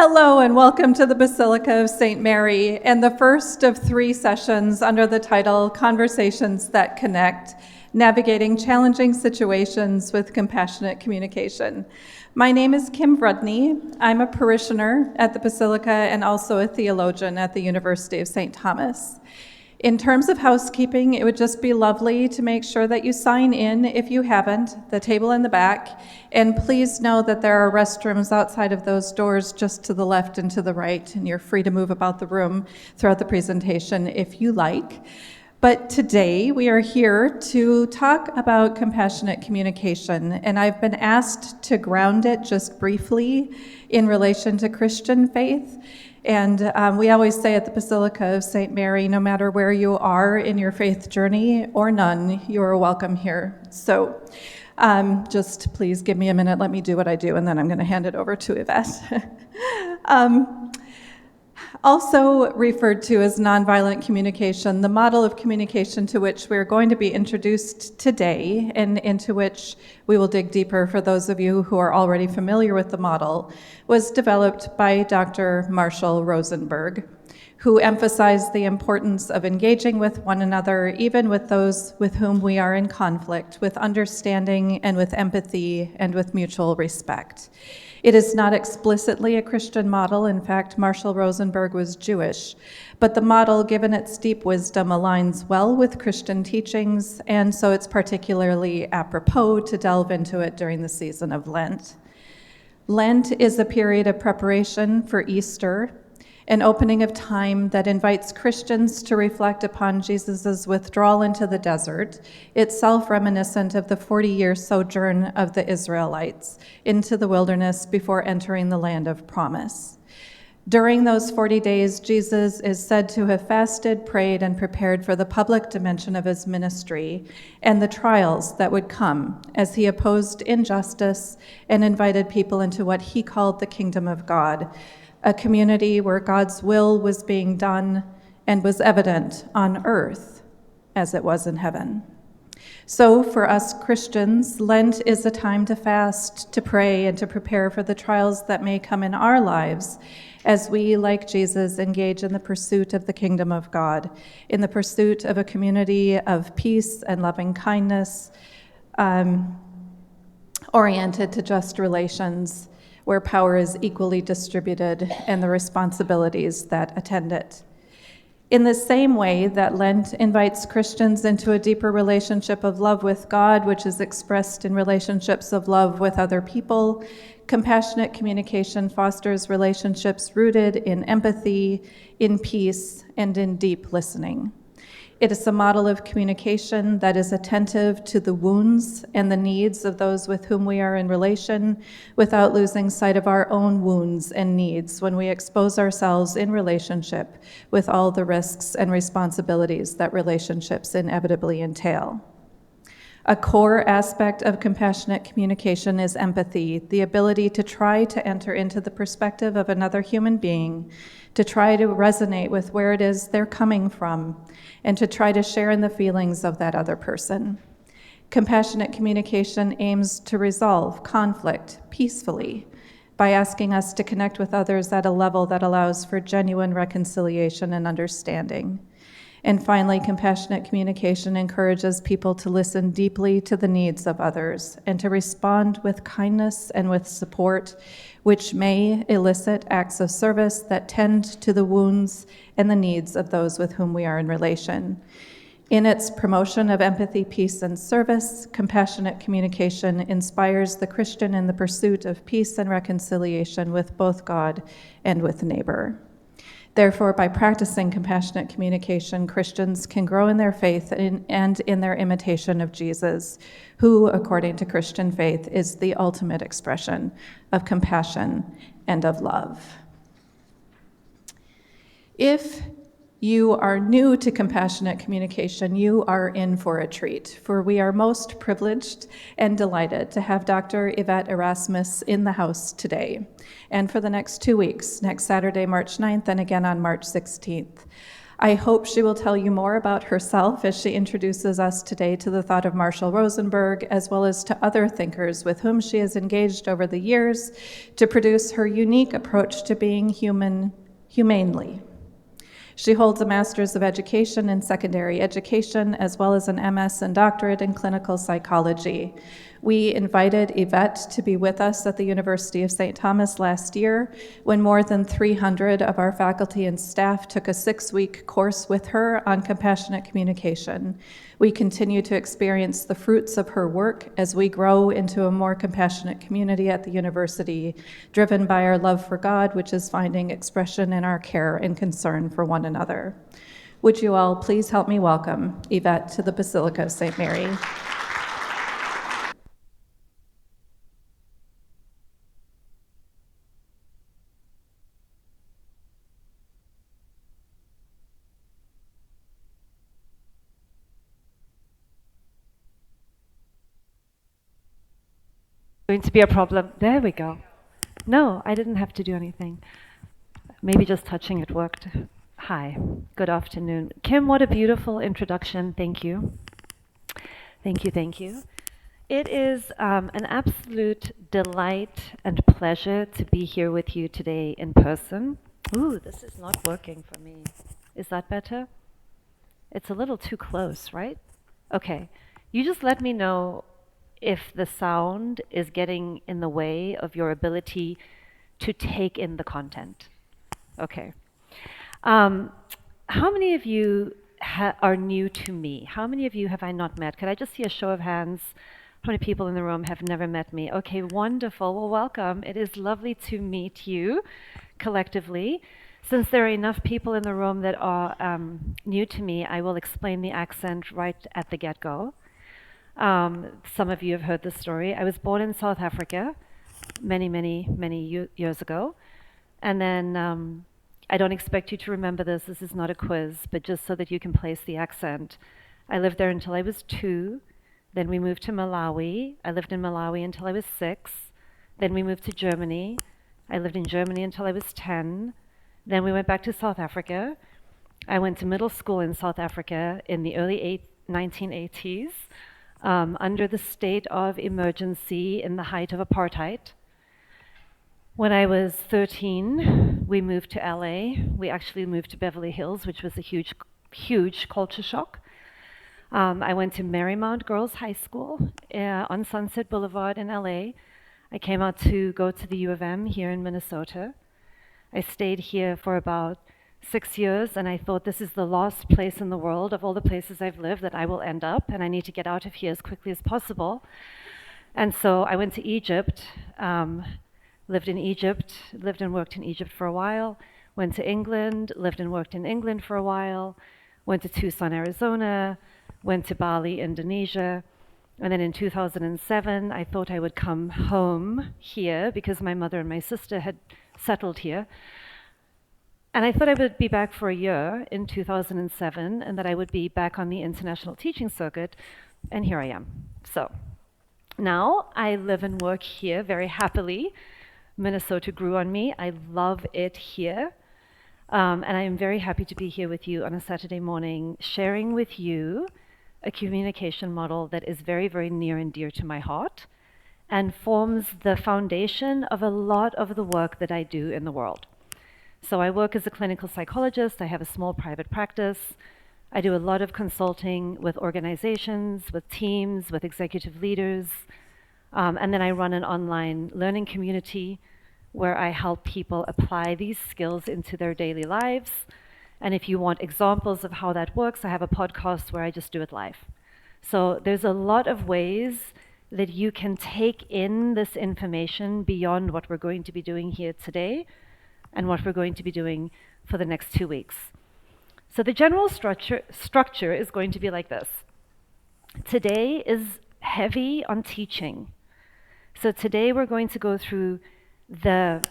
Hello and welcome to the Basilica of St. Mary and the first of 3 sessions under the title Conversations That Connect, Navigating Challenging Situations with Compassionate Communication. My name is Kim Vrudny. I'm a parishioner at the Basilica and also a theologian at the University of St. Thomas. In terms of housekeeping, it would just be lovely to make sure that you sign in if you haven't, the table in the back, and please know that there are restrooms outside of those doors just to the left and to the right, and you're free to move about the room throughout the presentation if you like. But today we are here to talk about compassionate communication, and I've been asked to ground it just briefly in relation to Christian faith. And we always say at the Basilica of St. Mary, no matter where you are in your faith journey or none, you are welcome here. So just please give me a minute, let me do what I do, and then I'm going to hand it over to Yvette. Also referred to as nonviolent communication, the model of communication to which we're going to be introduced today and into which we will dig deeper for those of you who are already familiar with the model, was developed by Dr. Marshall Rosenberg, who emphasized the importance of engaging with one another, even with those with whom we are in conflict, with understanding and with empathy and with mutual respect. It is not explicitly a Christian model. In fact, Marshall Rosenberg was Jewish, but the model, given its deep wisdom, aligns well with Christian teachings, and so it's particularly apropos to delve into it during the season of Lent. Lent is a period of preparation for Easter, an opening of time that invites Christians to reflect upon Jesus' withdrawal into the desert, itself reminiscent of the 40-year sojourn of the Israelites into the wilderness before entering the land of promise. During those 40 days, Jesus is said to have fasted, prayed, and prepared for the public dimension of his ministry and the trials that would come as he opposed injustice and invited people into what he called the kingdom of God, a community where God's will was being done and was evident on earth as it was in heaven. So for us Christians, Lent is a time to fast, to pray, and to prepare for the trials that may come in our lives as we, like Jesus, engage in the pursuit of the kingdom of God, in the pursuit of a community of peace and loving kindness, oriented to just relations, where power is equally distributed and the responsibilities that attend it. In the same way that Lent invites Christians into a deeper relationship of love with God, which is expressed in relationships of love with other people, compassionate communication fosters relationships rooted in empathy, in peace, and in deep listening. It is a model of communication that is attentive to the wounds and the needs of those with whom we are in relation without losing sight of our own wounds and needs when we expose ourselves in relationship with all the risks and responsibilities that relationships inevitably entail. A core aspect of compassionate communication is empathy, the ability to try to enter into the perspective of another human being, to try to resonate with where it is they're coming from, and to try to share in the feelings of that other person. Compassionate communication aims to resolve conflict peacefully by asking us to connect with others at a level that allows for genuine reconciliation and understanding. And finally, compassionate communication encourages people to listen deeply to the needs of others and to respond with kindness and with support, which may elicit acts of service that tend to the wounds and the needs of those with whom we are in relation. In its promotion of empathy, peace, and service, compassionate communication inspires the Christian in the pursuit of peace and reconciliation with both God and with neighbor. Therefore, by practicing compassionate communication, Christians can grow in their faith and in their imitation of Jesus, who, according to Christian faith, is the ultimate expression of compassion and of love. If you are new to compassionate communication, you are in for a treat, for we are most privileged and delighted to have Dr. Yvette Erasmus in the house today, and for the next 2 weeks, next Saturday, March 9th, and again on March 16th. I hope she will tell you more about herself as she introduces us today to the thought of Marshall Rosenberg, as well as to other thinkers with whom she has engaged over the years to produce her unique approach to being human humanely. She holds a Master's of Education in Secondary Education, as well as an MS and doctorate in clinical psychology. We invited Yvette to be with us at the University of St. Thomas last year when more than 300 of our faculty and staff took a 6-week course with her on compassionate communication. We continue to experience the fruits of her work as we grow into a more compassionate community at the university, driven by our love for God, which is finding expression in our care and concern for one another. Would you all please help me welcome Yvette to the Basilica of St. Mary. Going to be a problem. There we go. No, I didn't have to do anything. Maybe just touching it worked. Hi, good afternoon. Kim, what a beautiful introduction. Thank you. Thank you, thank you. It is an absolute delight and pleasure to be here with you today in person. Ooh, this is not working for me. Is that better? It's a little too close, right? Okay. You just let me know if the sound is getting in the way of your ability to take in the content. Okay. How many of you are new to me? How many of you have I not met? Could I just see a show of hands? How many people in the room have never met me? Okay, wonderful. Well, welcome. It is lovely to meet you collectively. Since there are enough people in the room that are new to me, I will explain the accent right at the get-go. Some of you have heard this story. I was born in South Africa many years ago. And then I don't expect you to remember this. This is not a quiz, but just so that you can place the accent. I lived there until I was 2. Then we moved to Malawi. I lived in Malawi until I was 6. Then we moved to Germany. I lived in Germany until I was 10. Then we went back to South Africa. I went to middle school in South Africa in the early 1980s. Under the state of emergency in the height of apartheid. When I was 13, we moved to LA. We actually moved to Beverly Hills, which was a huge culture shock. I went to Marymount Girls High School on Sunset Boulevard in LA. I came out to go to the U of M here in Minnesota. I stayed here for about 6 years, and I thought this is the last place in the world of all the places I've lived that I will end up, and I need to get out of here as quickly as possible. And so I went to Egypt, lived and worked in Egypt for a while, went to England, lived and worked in England for a while, went to Tucson, Arizona, went to Bali, Indonesia, and then in 2007, I thought I would come home here because my mother and my sister had settled here. And I thought I would be back for a year in 2007 and that I would be back on the international teaching circuit, and here I am. So now I live and work here very happily. Minnesota grew on me. I love it here. And I am very happy to be here with you on a Saturday morning, sharing with you a communication model that is very, very near and dear to my heart and forms the foundation of a lot of the work that I do in the world. So I work as a clinical psychologist. I have a small private practice. I do a lot of consulting with organizations, with teams, with executive leaders. And then I run an online learning community where I help people apply these skills into their daily lives. And if you want examples of how that works, I have a podcast where I just do it live. So there's a lot of ways that you can take in this information beyond what we're going to be doing here today and what we're going to be doing for the next 2 weeks. So the general structure is going to be like this. Today is heavy on teaching. So today we're going to go through the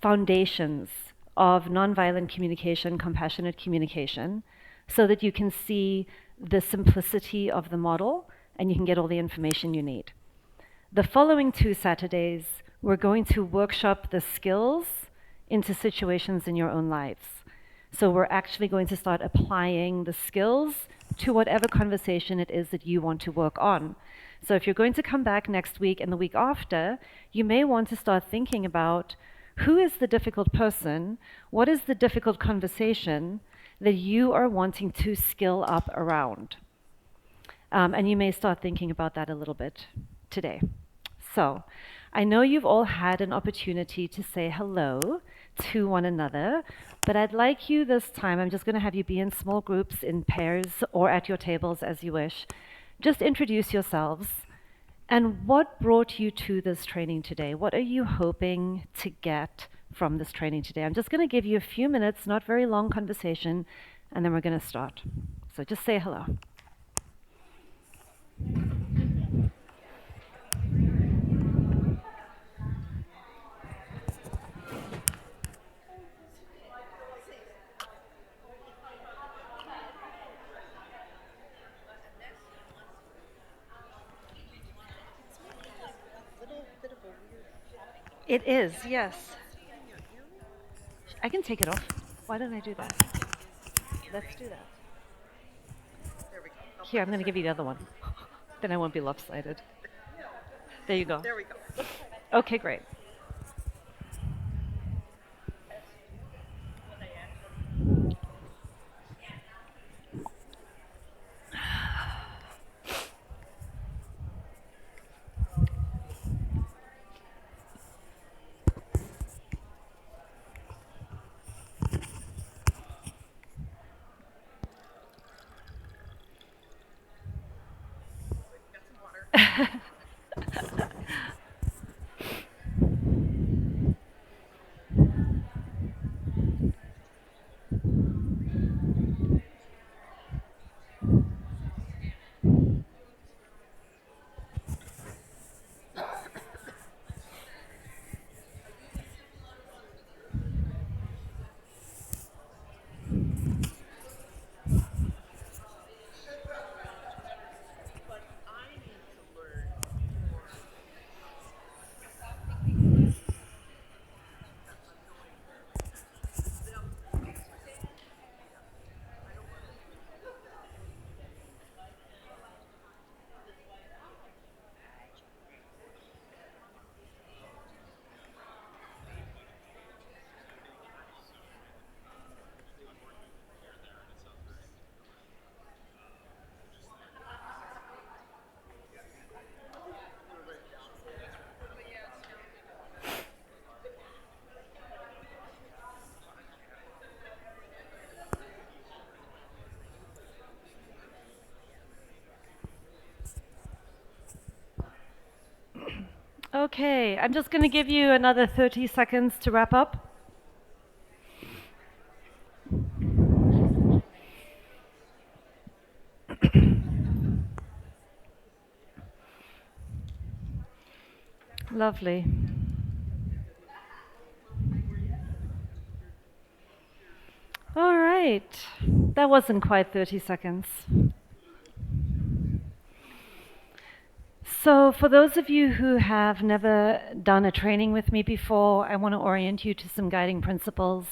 foundations of nonviolent communication, compassionate communication, so that you can see the simplicity of the model and you can get all the information you need. The following 2 Saturdays, we're going to workshop the skills into situations in your own lives. So we're actually going to start applying the skills to whatever conversation it is that you want to work on. So if you're going to come back next week and the week after, you may want to start thinking about who is the difficult person, what is the difficult conversation that you are wanting to skill up around. And you may start thinking about that a little bit today. So I know you've all had an opportunity to say hello to one another, but I'd like you this time, I'm just going to have you be in small groups, in pairs, or at your tables as you wish. Just introduce yourselves. And what brought you to this training today? What are you hoping to get from this training today? I'm just going to give you a few minutes, not very long conversation, and then we're going to start. So just say hello. It is, yes. I can take it off. Why don't I do that? Let's do that. Here, I'm going to give you the other one. Then I won't be lopsided. There you go. There we go. Okay, great. Okay, I'm just going to give you another 30 seconds to wrap up. Lovely. All right, that wasn't quite 30 seconds. So for those of you who have never done a training with me before, I want to orient you to some guiding principles.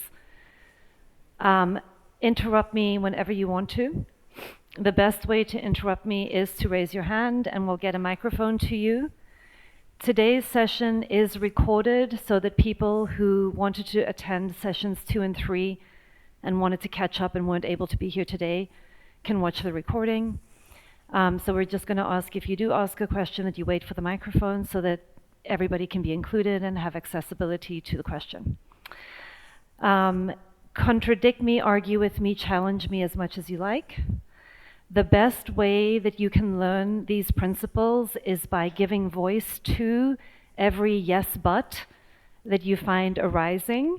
Interrupt me whenever you want to. The best way to interrupt me is to raise your hand and we'll get a microphone to you. Today's session is recorded so that people who wanted to attend sessions 2 and 3 and wanted to catch up and weren't able to be here today can watch the recording. So we're just going to ask, if you do ask a question, that you wait for the microphone so that everybody can be included and have accessibility to the question. Contradict me, argue with me, challenge me as much as you like. The best way that you can learn these principles is by giving voice to every yes but that you find arising.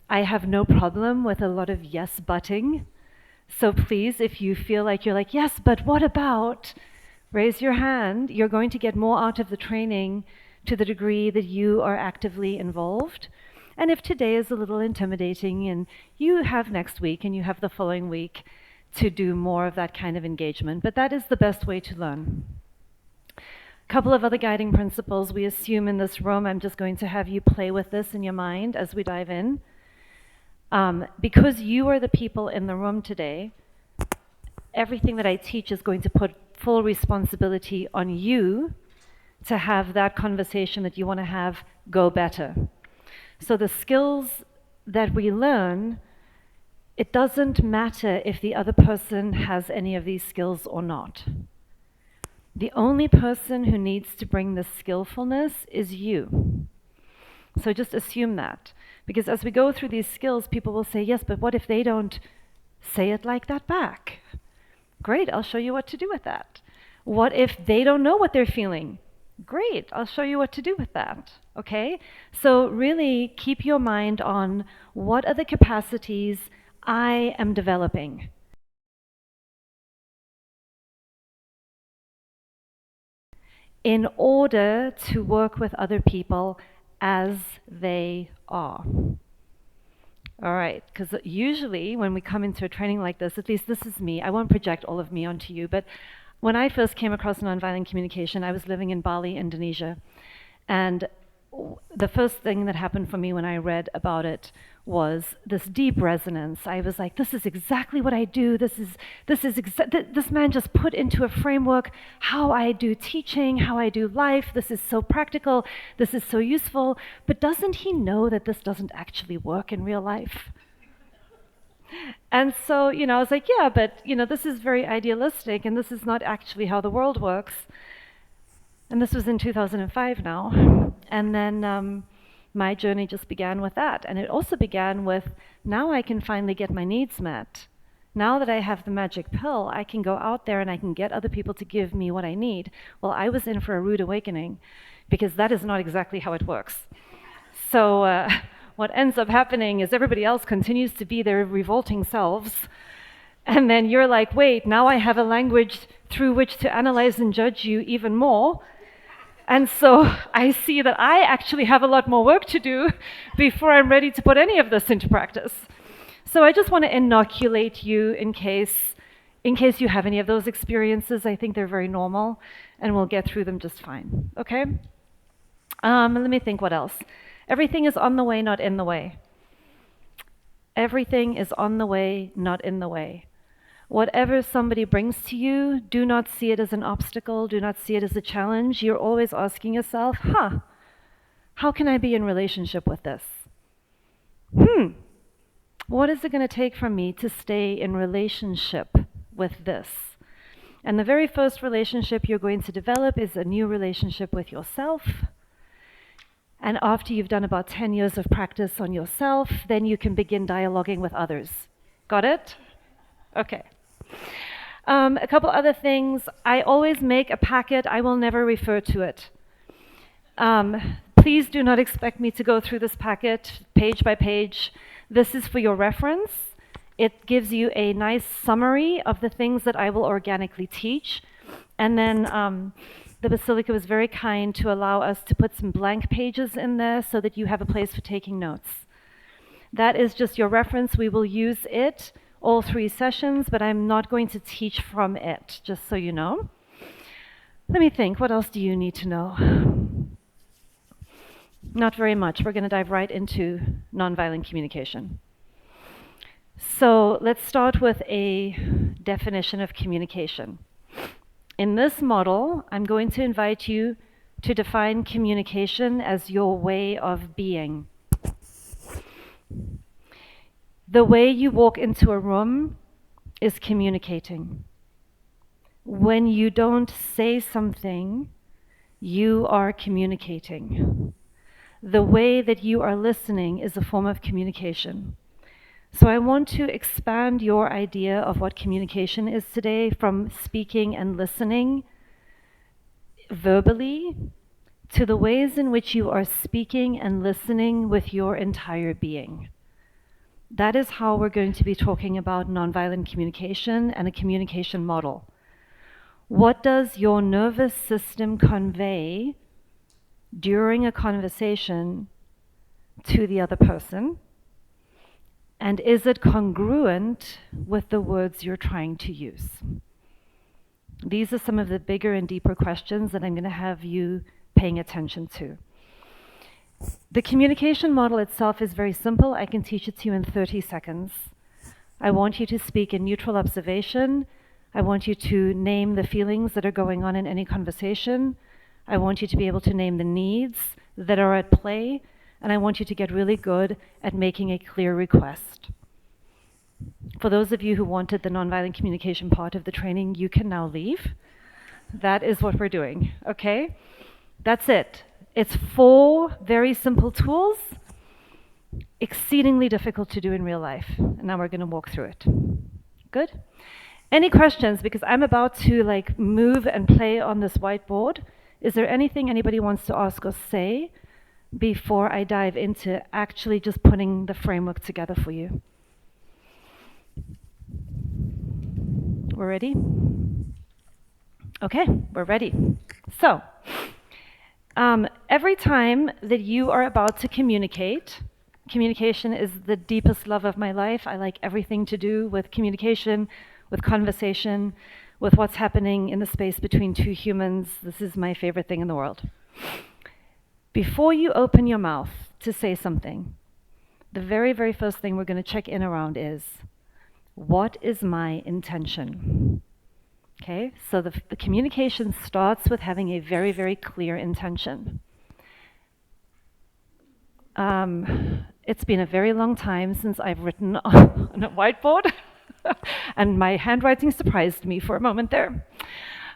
I have no problem with a lot of yes butting. So please, if you feel like you're like, yes, but what about? Raise your hand. You're going to get more out of the training to the degree that you are actively involved. And if today is a little intimidating and you have next week and you have the following week to do more of that kind of engagement, but that is the best way to learn. A couple of other guiding principles we assume in this room. I'm just going to have you play with this in your mind as we dive in. Because you are the people in the room today, everything that I teach is going to put full responsibility on you to have that conversation that you want to have go better. So the skills that we learn, it doesn't matter if the other person has any of these skills or not. The only person who needs to bring the skillfulness is you. So just assume that. Because as we go through these skills, people will say, yes, but what if they don't say it like that back? Great, I'll show you what to do with that. What if they don't know what they're feeling? Great, I'll show you what to do with that, okay? So really keep your mind on what are the capacities I am developing. In order to work with other people as they are. All right, because usually when we come into a training like this, at least this is me, I won't project all of me onto you, but when I first came across nonviolent communication, I was living in Bali, Indonesia. And the first thing that happened for me when I read about it was this deep resonance. I was like, this is exactly what I do. This man just put into a framework how I do teaching, how I do life. This is so practical. This is so useful. But doesn't he know that this doesn't actually work in real life? And so, I was like, yeah, but, this is very idealistic, and this is not actually how the world works. And this was in 2005 now. And then my journey just began with that. And it also began with, now I can finally get my needs met. Now that I have the magic pill, I can go out there and I can get other people to give me what I need. Well, I was in for a rude awakening, because that is not exactly how it works. So what ends up happening is everybody else continues to be their revolting selves. And then you're like, wait, now I have a language through which to analyze and judge you even more. And so I see that I actually have a lot more work to do before I'm ready to put any of this into practice. So I just want to inoculate you in case you have any of those experiences. I think they're very normal, and we'll get through them just fine, okay? Let me think what else. Everything is on the way, not in the way. Everything is on the way, not in the way. Whatever somebody brings to you, do not see it as an obstacle, do not see it as a challenge. You're always asking yourself, how can I be in relationship with this? What is it going to take from me to stay in relationship with this? And the very first relationship you're going to develop is a new relationship with yourself. And after you've done about 10 years of practice on yourself, then you can begin dialoguing with others. Got it? Okay. A couple other things. I always make a packet. I will never refer to it. Please do not expect me to go through this packet page by page. This is for your reference. It gives you a nice summary of the things that I will organically teach. And then the Basilica was very kind to allow us to put some blank pages in there so that you have a place for taking notes. That is just your reference. We will use it all 3 sessions, but I'm not going to teach from it, just so you know. Let me think, what else do you need to know? Not very much. We're going to dive right into nonviolent communication. So let's start with a definition of communication. In this model, I'm going to invite you to define communication as your way of being. The way you walk into a room is communicating. When you don't say something, you are communicating. The way that you are listening is a form of communication. So I want to expand your idea of what communication is today from speaking and listening verbally to the ways in which you are speaking and listening with your entire being. That is how we're going to be talking about nonviolent communication and a communication model. What does your nervous system convey during a conversation to the other person? And is it congruent with the words you're trying to use? These are some of the bigger and deeper questions that I'm going to have you paying attention to. The communication model itself is very simple. I can teach it to you in 30 seconds. I want you to speak in neutral observation. I want you to name the feelings that are going on in any conversation. I want you to be able to name the needs that are at play. And I want you to get really good at making a clear request. For those of you who wanted the nonviolent communication part of the training, you can now leave. That is what we're doing, okay? That's it. It's 4 very simple tools, exceedingly difficult to do in real life. And now we're going to walk through it. Good? Any questions? Because I'm about to move and play on this whiteboard. Is there anything anybody wants to ask or say before I dive into actually just putting the framework together for you? We're ready? Okay, we're ready. So, every time that you are about to communicate, communication is the deepest love of my life. I like everything to do with communication, with conversation, with what's happening in the space between 2 humans. This is my favorite thing in the world. Before you open your mouth to say something, the very, very first thing we're going to check in around is, what is my intention? Okay, so the communication starts with having a very, very clear intention. It's been a very long time since I've written on a whiteboard, and my handwriting surprised me for a moment there.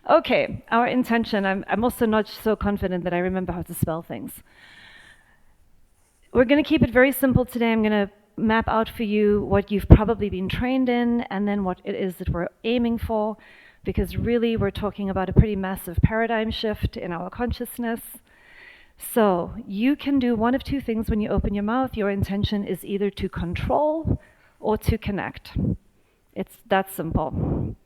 Okay, our intention. I'm also not so confident that I remember how to spell things. We're going to keep it very simple today. I'm going to map out for you what you've probably been trained in, and then what it is that we're aiming for, because really we're talking about a pretty massive paradigm shift in our consciousness. So you can do one of 2 things when you open your mouth. Your intention is either to control or to connect. It's that simple.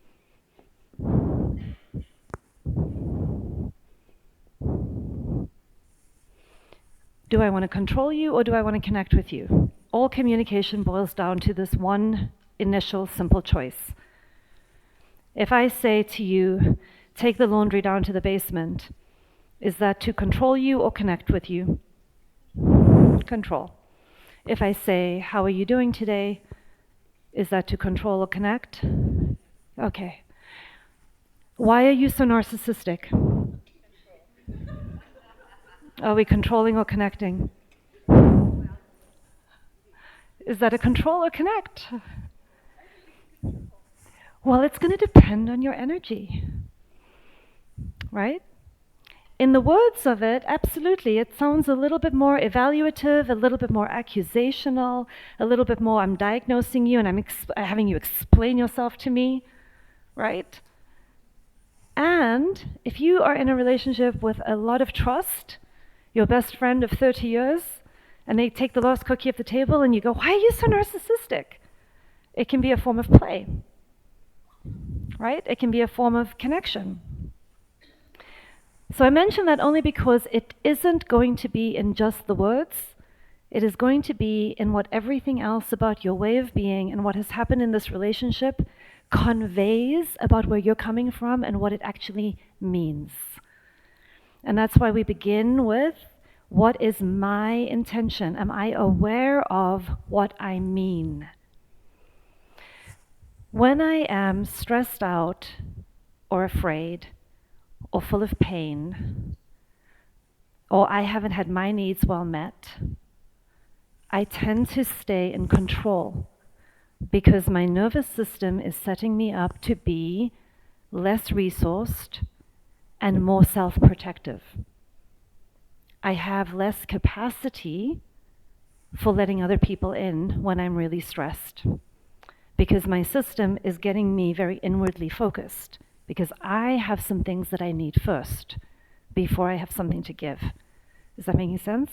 Do I want to control you, or do I want to connect with you? All communication boils down to this one initial simple choice. If I say to you, take the laundry down to the basement, is that to control you or connect with you? Control. If I say, how are you doing today, is that to control or connect? Okay. Why are you so narcissistic? Are we controlling or connecting? Is that a control or connect? Well, it's going to depend on your energy, right? In the words of it, absolutely, it sounds a little bit more evaluative, a little bit more accusational, a little bit more I'm diagnosing you and I'm having you explain yourself to me, right? And if you are in a relationship with a lot of trust, your best friend of 30 years, and they take the last cookie off the table and you go, why are you so narcissistic? It can be a form of play, right? It can be a form of connection. So I mention that only because it isn't going to be in just the words. It is going to be in what everything else about your way of being and what has happened in this relationship conveys about where you're coming from and what it actually means. And that's why we begin with, what is my intention? Am I aware of what I mean? When I am stressed out or afraid or full of pain, or I haven't had my needs well met, I tend to stay in control because my nervous system is setting me up to be less resourced and more self-protective. I have less capacity for letting other people in when I'm really stressed, because my system is getting me very inwardly focused, because I have some things that I need first before I have something to give. Is that making sense?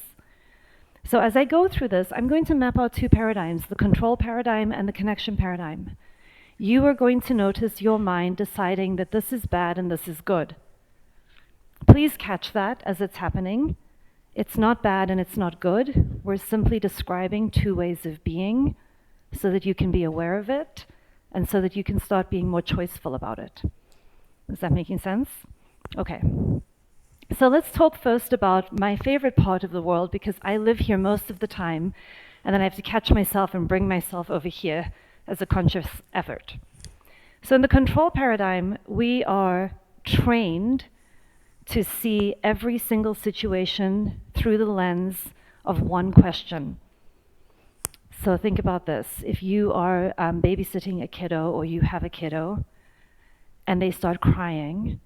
So as I go through this, I'm going to map out 2 paradigms, the control paradigm and the connection paradigm. You are going to notice your mind deciding that this is bad and this is good. Please catch that as it's happening. It's not bad and it's not good. We're simply describing 2 ways of being so that you can be aware of it and so that you can start being more choiceful about it. Is that making sense? Okay. So let's talk first about my favorite part of the world, because I live here most of the time, and then I have to catch myself and bring myself over here as a conscious effort. So in the control paradigm, we are trained to see every single situation through the lens of one question. So think about this. If you are babysitting a kiddo, or you have a kiddo, and they start crying,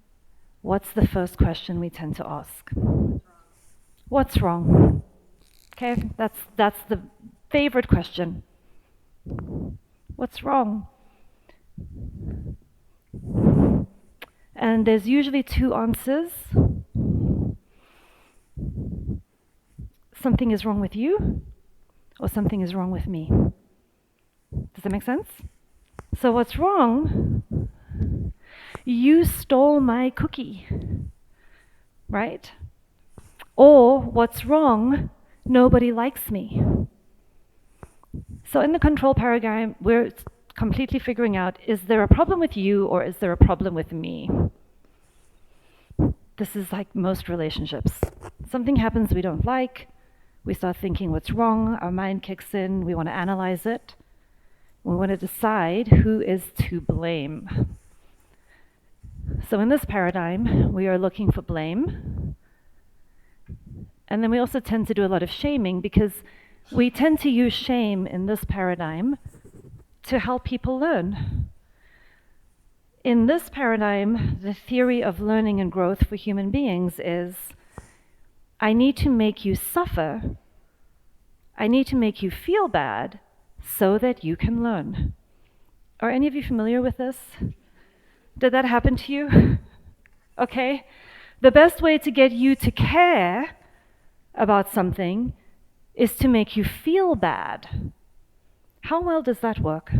what's the first question we tend to ask? What's wrong? Okay, that's the favorite question. What's wrong? And there's usually two answers. Something is wrong with you, or something is wrong with me. Does that make sense? So what's wrong? You stole my cookie, right? Or what's wrong? Nobody likes me. So in the control paradigm, we're completely figuring out, is there a problem with you, or is there a problem with me? This is like most relationships. Something happens we don't like, we start thinking what's wrong, our mind kicks in, we want to analyze it. We want to decide who is to blame. So in this paradigm, we are looking for blame. And then we also tend to do a lot of shaming, because we tend to use shame in this paradigm to help people learn. In this paradigm, the theory of learning and growth for human beings is, I need to make you suffer, I need to make you feel bad so that you can learn. Are any of you familiar with this? Did that happen to you? Okay. The best way to get you to care about something is to make you feel bad. How well does that work?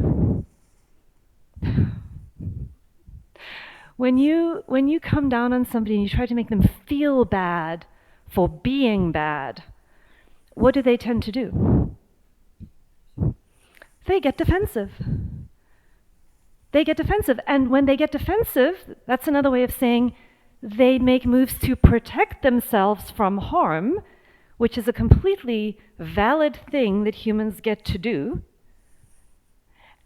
When you come down on somebody and you try to make them feel bad for being bad, what do they tend to do? They get defensive. They get defensive. And when they get defensive, that's another way of saying they make moves to protect themselves from harm, which is a completely valid thing that humans get to do.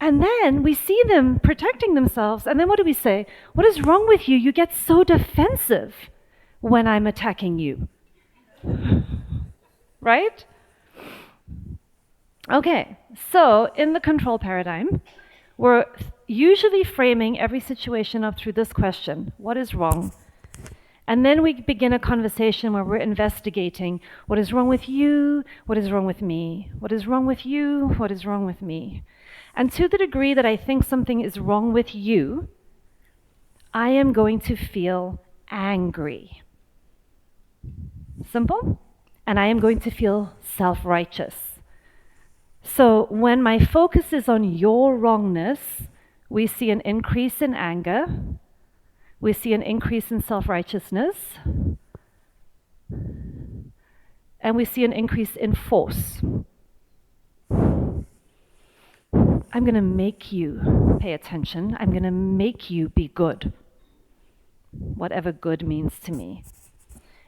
And then we see them protecting themselves, and then what do we say? What is wrong with you? You get so defensive when I'm attacking you. Right? Okay, so in the control paradigm, we're usually framing every situation up through this question: what is wrong? And then we begin a conversation where we're investigating what is wrong with you, what is wrong with me, what is wrong with you, what is wrong with me. And to the degree that I think something is wrong with you, I am going to feel angry. Simple? And I am going to feel self-righteous. So when my focus is on your wrongness, we see an increase in anger, we see an increase in self-righteousness, and we see an increase in force. I'm going to make you pay attention. I'm going to make you be good, whatever good means to me.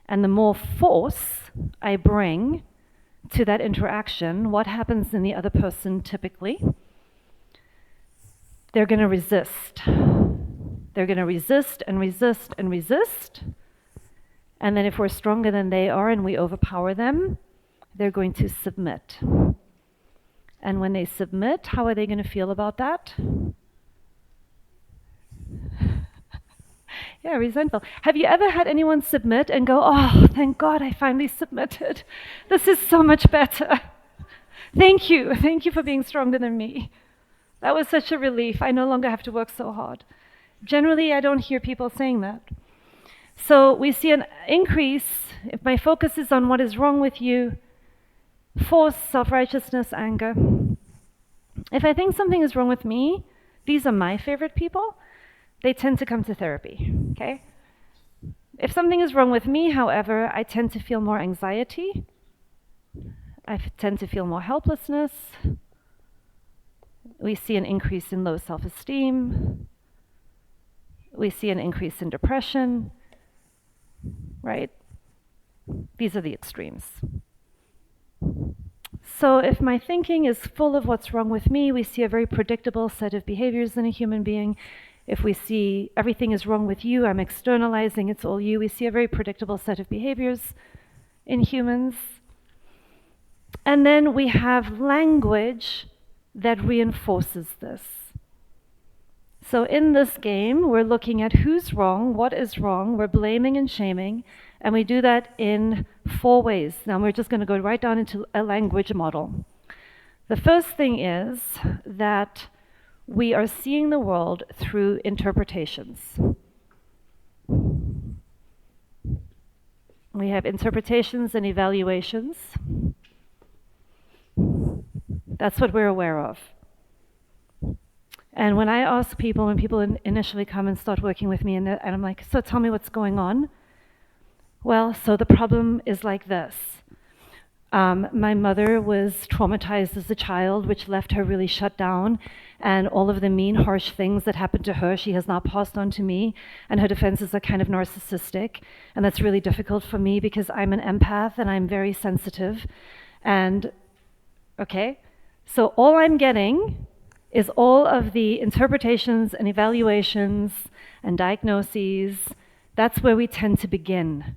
And the more force I bring to that interaction, what happens in the other person typically? They're going to resist. They're going to resist and resist and resist. And then if we're stronger than they are and we overpower them, they're going to submit. And when they submit, how are they going to feel about that? Yeah, resentful. Have you ever had anyone submit and go, oh, thank God I finally submitted. This is so much better. Thank you. Thank you for being stronger than me. That was such a relief. I no longer have to work so hard. Generally, I don't hear people saying that. So we see an increase. If my focus is on what is wrong with you, force, self-righteousness, anger. If I think something is wrong with me, these are my favorite people. They tend to come to therapy, okay? If something is wrong with me, however, I tend to feel more anxiety. I tend to feel more helplessness. We see an increase in low self-esteem. We see an increase in depression. right? These are the extremes. So if my thinking is full of what's wrong with me, we see a very predictable set of behaviors in a human being. If we see everything is wrong with you, I'm externalizing, it's all you, we see a very predictable set of behaviors in humans. And then we have language that reinforces this. So in this game, we're looking at who's wrong, what is wrong, we're blaming and shaming, and we do that in 4 ways. Now we're just going to go right down into a language model. The first thing is that we are seeing the world through interpretations. We have interpretations and evaluations. That's what we're aware of. And when I ask people, when people initially come and start working with me, and I'm like, so tell me what's going on. Well, so the problem is like this. My mother was traumatized as a child, which left her really shut down, and all of the mean, harsh things that happened to her, she has not passed on to me, and her defenses are kind of narcissistic, and that's really difficult for me because I'm an empath and I'm very sensitive. And, okay, so all I'm getting is all of the interpretations and evaluations and diagnoses. That's where we tend to begin.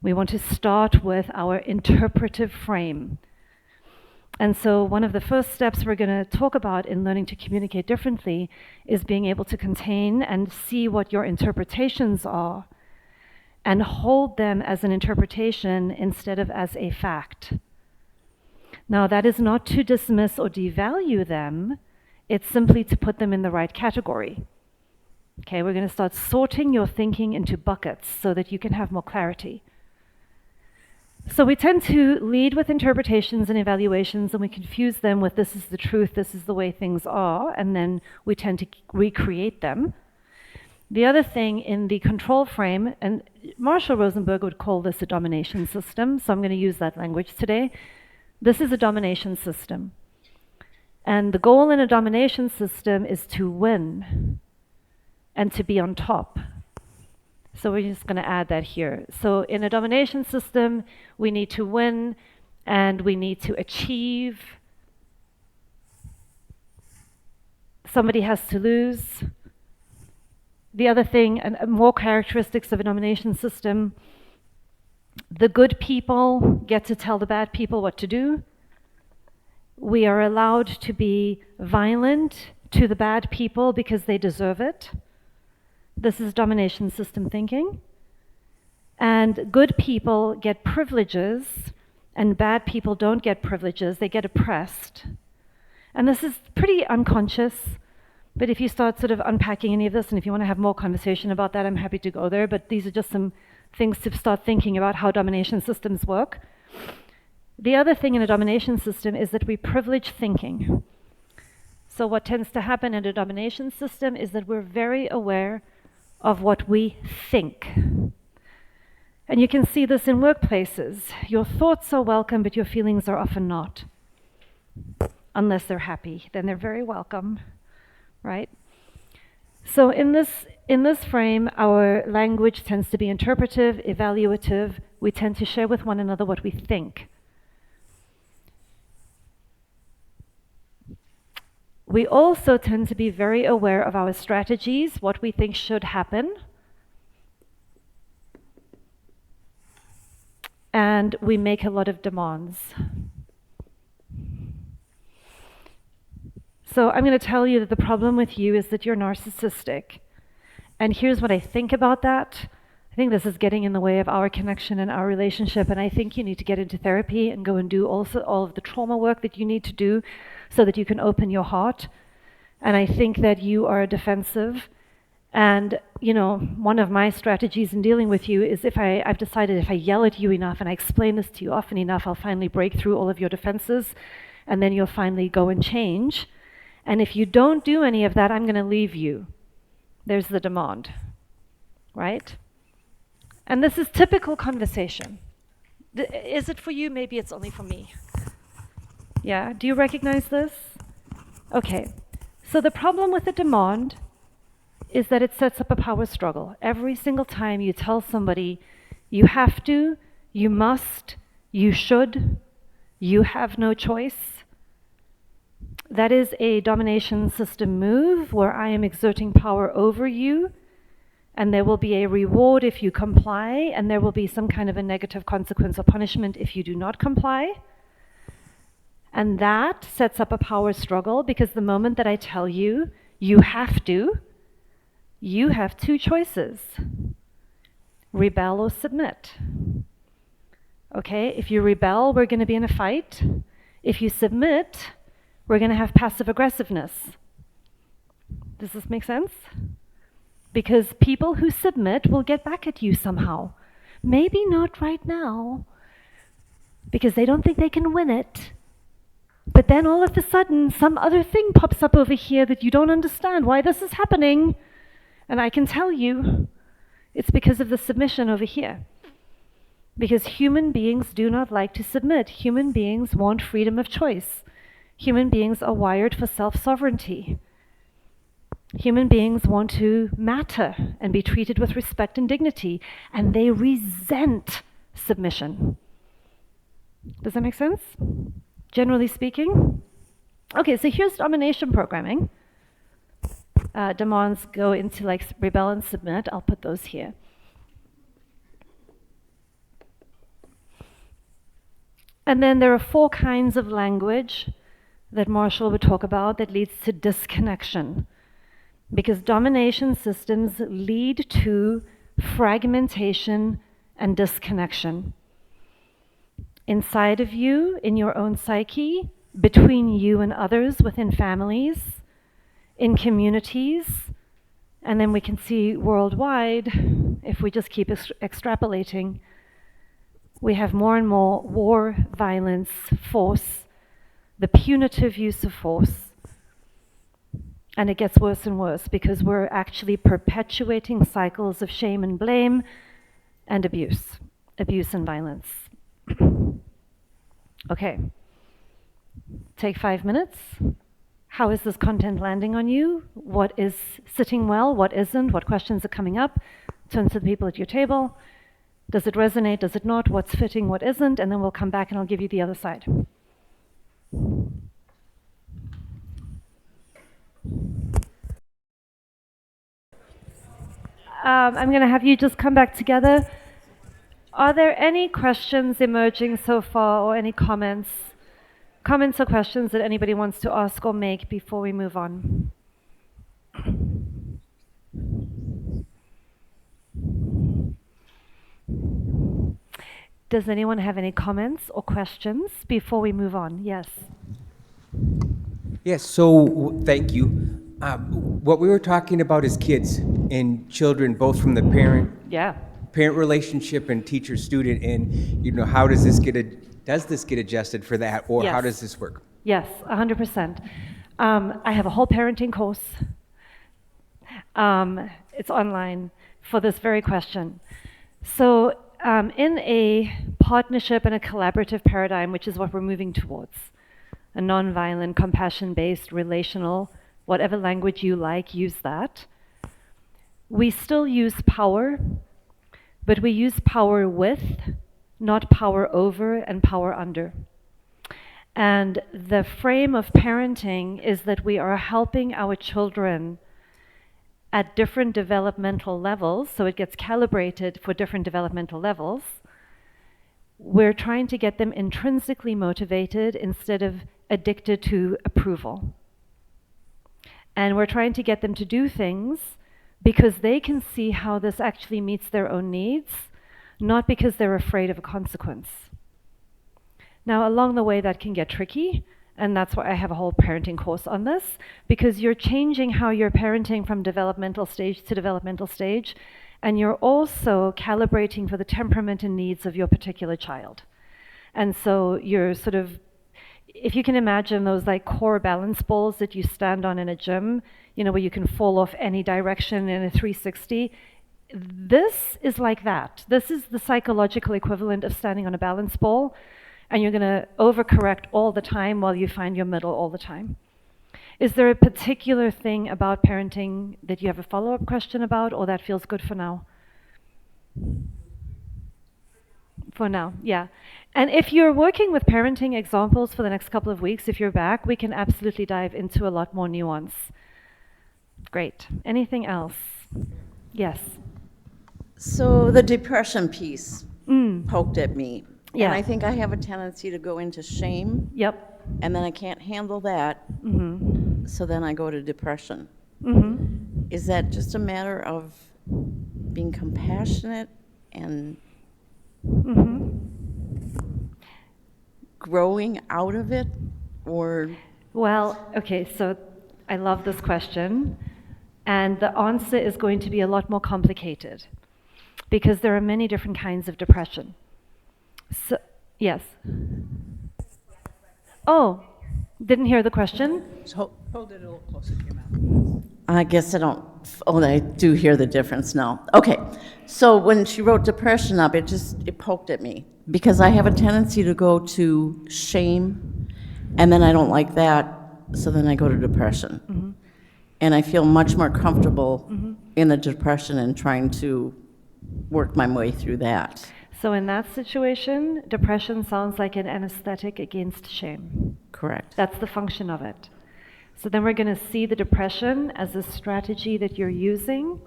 We want to start with our interpretive frame. And so one of the first steps we're going to talk about in learning to communicate differently is being able to contain and see what your interpretations are and hold them as an interpretation instead of as a fact. Now, that is not to dismiss or devalue them. It's simply to put them in the right category. Okay, we're going to start sorting your thinking into buckets so that you can have more clarity. So we tend to lead with interpretations and evaluations, and we confuse them with this is the truth, this is the way things are, and then we tend to recreate them. The other thing in the control frame, and Marshall Rosenberg would call this a domination system, so I'm going to use that language today. This is a domination system. And the goal in a domination system is to win and to be on top. So we're just going to add that here. So in a domination system, we need to win and we need to achieve. Somebody has to lose. The other thing, and more characteristics of a domination system, the good people get to tell the bad people what to do. We are allowed to be violent to the bad people because they deserve it. This is domination system thinking. And good people get privileges, and bad people don't get privileges, they get oppressed. And this is pretty unconscious, but if you start sort of unpacking any of this, and if you want to have more conversation about that, I'm happy to go there, but these are just some things to start thinking about how domination systems work. The other thing in a domination system is that we privilege thinking. So what tends to happen in a domination system is that we're very aware of what we think. And you can see this in workplaces. Your thoughts are welcome, but your feelings are often not. Unless they're happy, then they're very welcome, right? So in this frame, our language tends to be interpretive, evaluative. We tend to share with one another what we think. We also tend to be very aware of our strategies, what we think should happen. And we make a lot of demands. So I'm going to tell you that the problem with you is that you're narcissistic. And here's what I think about that. I think this is getting in the way of our connection and our relationship, and I think you need to get into therapy and go and do also all of the trauma work that you need to do so that you can open your heart. And I think that you are defensive. And, you know, one of my strategies in dealing with you is I've decided if I yell at you enough and I explain this to you often enough, I'll finally break through all of your defenses, and then you'll finally go and change. And if you don't do any of that, I'm going to leave you. There's the demand, right? And this is typical conversation. Is it for you? Maybe it's only for me. Yeah, do you recognize this? Okay, so the problem with the demand is that it sets up a power struggle. Every single time you tell somebody, You have to, you must, you should, you have no choice. That is a domination system move where I am exerting power over you, and there will be a reward if you comply, and there will be some kind of a negative consequence or punishment if you do not comply. And that sets up a power struggle, because the moment that I tell you, you have to, you have two choices: rebel or submit. Okay, if you rebel, we're going to be in a fight. If you submit, we're going to have passive aggressiveness. Does this make sense? Because people who submit will get back at you somehow. Maybe not right now, because they don't think they can win it. But then all of a sudden, some other thing pops up over here that you don't understand why this is happening. And I can tell you, it's because of the submission over here. Because human beings do not like to submit. Human beings want freedom of choice. Human beings are wired for self-sovereignty. Human beings want to matter and be treated with respect and dignity, and they resent submission. Does that make sense? Generally speaking? Okay, so here's domination programming. Demands go into like rebel and submit. I'll put those here. And then there are 4 kinds of language that Marshall would talk about that leads to disconnection. Because domination systems lead to fragmentation and disconnection. Inside of you, in your own psyche, between you and others, within families, in communities, and then we can see worldwide, if we just keep extrapolating, we have more and more war, violence, force, the punitive use of force. And it gets worse and worse because we're actually perpetuating cycles of shame and blame and abuse and violence. Okay, take 5 minutes. How is this content landing on you? What is sitting well? What isn't? What questions are coming up? Turn to the people at your table. Does it resonate? Does it not? What's fitting? What isn't? And then we'll come back and I'll give you the other side. I'm going to have you just come back together. Are there any questions emerging so far, or any comments or questions that anybody wants to ask or make before we move on? Does anyone have any comments or questions before we move on? Yes. Yes, so thank you. What we were talking about is kids and children, both from the parent relationship and teacher student, and how does this get adjusted for that, or how does this work? Yes, 100%. I have a whole parenting course. It's online for this very question. So in a partnership and a collaborative paradigm, which is what we're moving towards, a nonviolent, compassion-based, relational, whatever language you like, use that. We still use power, but we use power with, not power over and power under. And the frame of parenting is that we are helping our children at different developmental levels, so it gets calibrated for different developmental levels. We're trying to get them intrinsically motivated instead of addicted to approval. And we're trying to get them to do things because they can see how this actually meets their own needs, not because they're afraid of a consequence. Now, along the way, that can get tricky, and that's why I have a whole parenting course on this, because you're changing how you're parenting from developmental stage to developmental stage, and you're also calibrating for the temperament and needs of your particular child. And so you're sort of, if you can imagine those like core balance balls that you stand on in a gym, where you can fall off any direction in a 360, this is like that. This is the psychological equivalent of standing on a balance ball, and you're going to overcorrect all the time while you find your middle all the time. Is there a particular thing about parenting that you have a follow-up question about, or that feels good for now? For now, yeah. And if you're working with parenting examples for the next couple of weeks, if you're back, we can absolutely dive into a lot more nuance. Great. Anything else? Yes. So the depression piece Mm. poked at me. Yeah. And I think I have a tendency to go into shame, Yep. and then I can't handle that, Mm-hmm. so then I go to depression. Mm-hmm. Is that just a matter of being compassionate and Mm-hmm. growing out of it, or? Well, okay, so I love this question. And the answer is going to be a lot more complicated because there are many different kinds of depression. So, yes. Oh, didn't hear the question? Hold it a little closer to your mouth. I guess I don't, oh, I do hear the difference now. Okay, so when she wrote depression up, it poked at me, because I have a tendency to go to shame, and then I don't like that, so then I go to depression. Mm-hmm. And I feel much more comfortable in the depression and trying to work my way through that. So in that situation, depression sounds like an anesthetic against shame. Correct. That's the function of it. So then we're going to see the depression as a strategy that you're using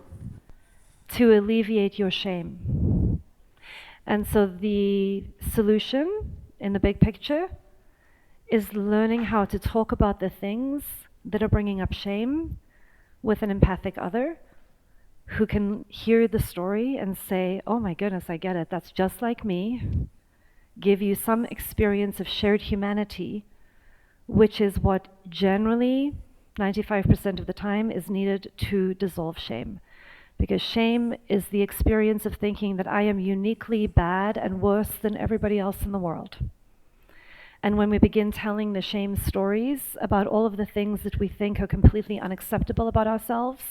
to alleviate your shame. And so the solution in the big picture is learning how to talk about the things that are bringing up shame with an empathic other who can hear the story and say, oh my goodness, I get it, that's just like me. Give you some experience of shared humanity, which is what generally 95% of the time is needed to dissolve shame. Because shame is the experience of thinking that I am uniquely bad and worse than everybody else in the world. And when we begin telling the shame stories about all of the things that we think are completely unacceptable about ourselves,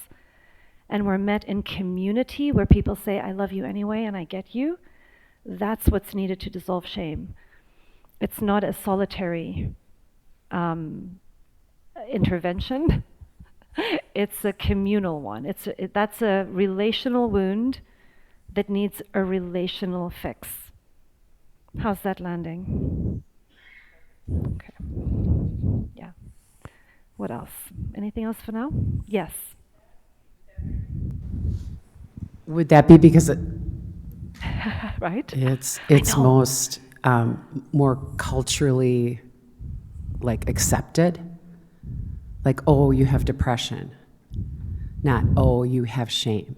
and we're met in community where people say, I love you anyway and I get you, that's what's needed to dissolve shame. It's not a solitary intervention. It's a communal one. That's a relational wound that needs a relational fix. How's that landing? Okay. Yeah. What else? Anything else for now? Yes. Would that be because Right? it's know. most more culturally like accepted? Like, oh, you have depression, not, oh, you have shame.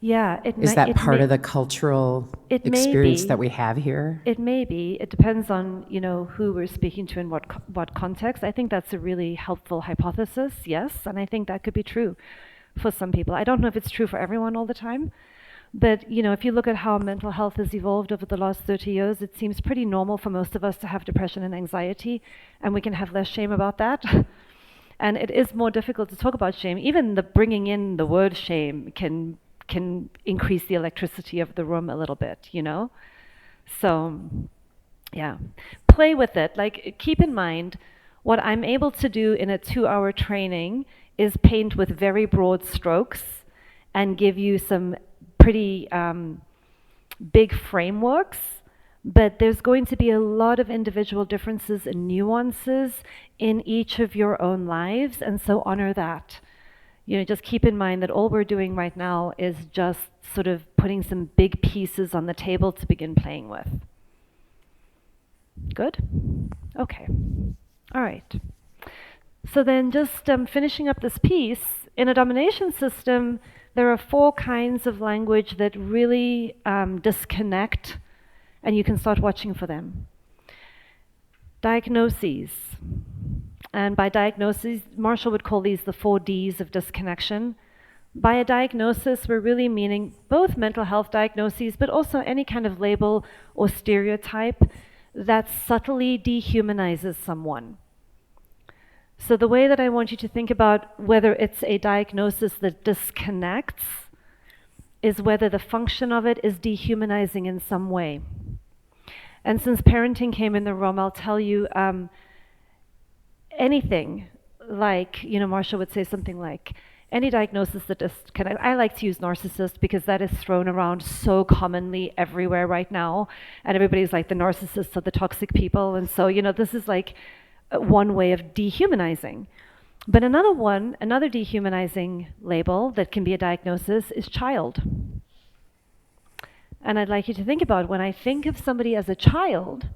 Yeah. Is that part of the cultural experience that we have here? It may be. It depends on, who we're speaking to and what context. I think that's a really helpful hypothesis, yes, and I think that could be true for some people. I don't know if it's true for everyone all the time, but if you look at how mental health has evolved over the last 30 years, it seems pretty normal for most of us to have depression and anxiety, and we can have less shame about that. And it is more difficult to talk about shame. Even the bringing in the word shame can increase the electricity of the room a little bit, So, yeah. Play with it. Like, keep in mind, what I'm able to do in a 2-hour training is paint with very broad strokes and give you some pretty big frameworks, but there's going to be a lot of individual differences and nuances in each of your own lives, and so honor that. Just keep in mind that all we're doing right now is just sort of putting some big pieces on the table to begin playing with. Good? Okay. All right. So then just finishing up this piece, in a domination system, there are 4 kinds of language that really disconnect, and you can start watching for them. Diagnoses. And by diagnoses, Marshall would call these the 4 Ds of disconnection. By a diagnosis, we're really meaning both mental health diagnoses, but also any kind of label or stereotype that subtly dehumanizes someone. So the way that I want you to think about whether it's a diagnosis that disconnects is whether the function of it is dehumanizing in some way. And since parenting came in the room, I'll tell you anything like, Marcia would say something like, any diagnosis that is I like to use narcissist because that is thrown around so commonly everywhere right now, and everybody's like the narcissists are the toxic people, and so this is like one way of dehumanizing. But another dehumanizing label that can be a diagnosis is child. And I'd like you to think about, when I think of somebody as a child,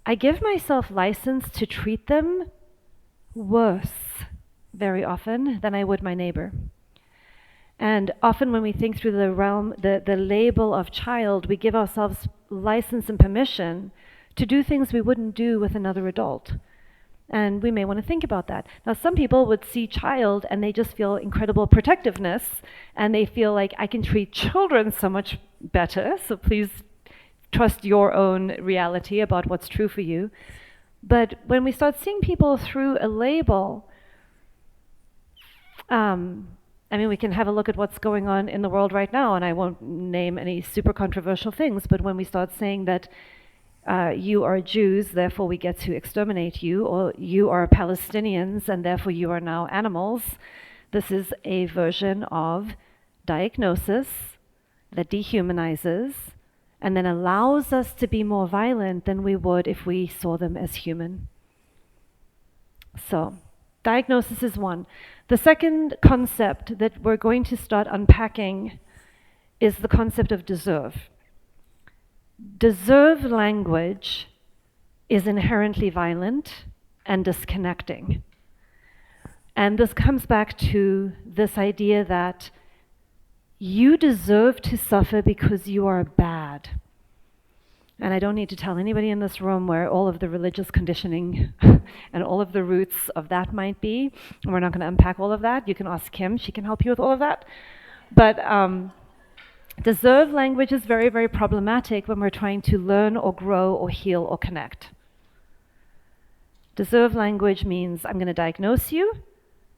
I give myself license to treat them worse very often than I would my neighbor. And often when we think through the realm, the label of child, we give ourselves license and permission to do things we wouldn't do with another adult. And we may want to think about that. Now, some people would see child and they just feel incredible protectiveness, and they feel like, I can treat children so much better, so please trust your own reality about what's true for you. But when we start seeing people through a label, we can have a look at what's going on in the world right now, and I won't name any super controversial things, but when we start saying that you are Jews, therefore we get to exterminate you, or you are Palestinians, and therefore you are now animals, this is a version of diagnosis that dehumanizes and then allows us to be more violent than we would if we saw them as human. So, diagnosis is one. The second concept that we're going to start unpacking is the concept of deserve. Deserve language is inherently violent and disconnecting. And this comes back to this idea that you deserve to suffer because you are bad. And I don't need to tell anybody in this room where all of the religious conditioning and all of the roots of that might be. And we're not going to unpack all of that. You can ask Kim. She can help you with all of that. But deserve language is very, very problematic when we're trying to learn or grow or heal or connect. Deserve language means I'm going to diagnose you,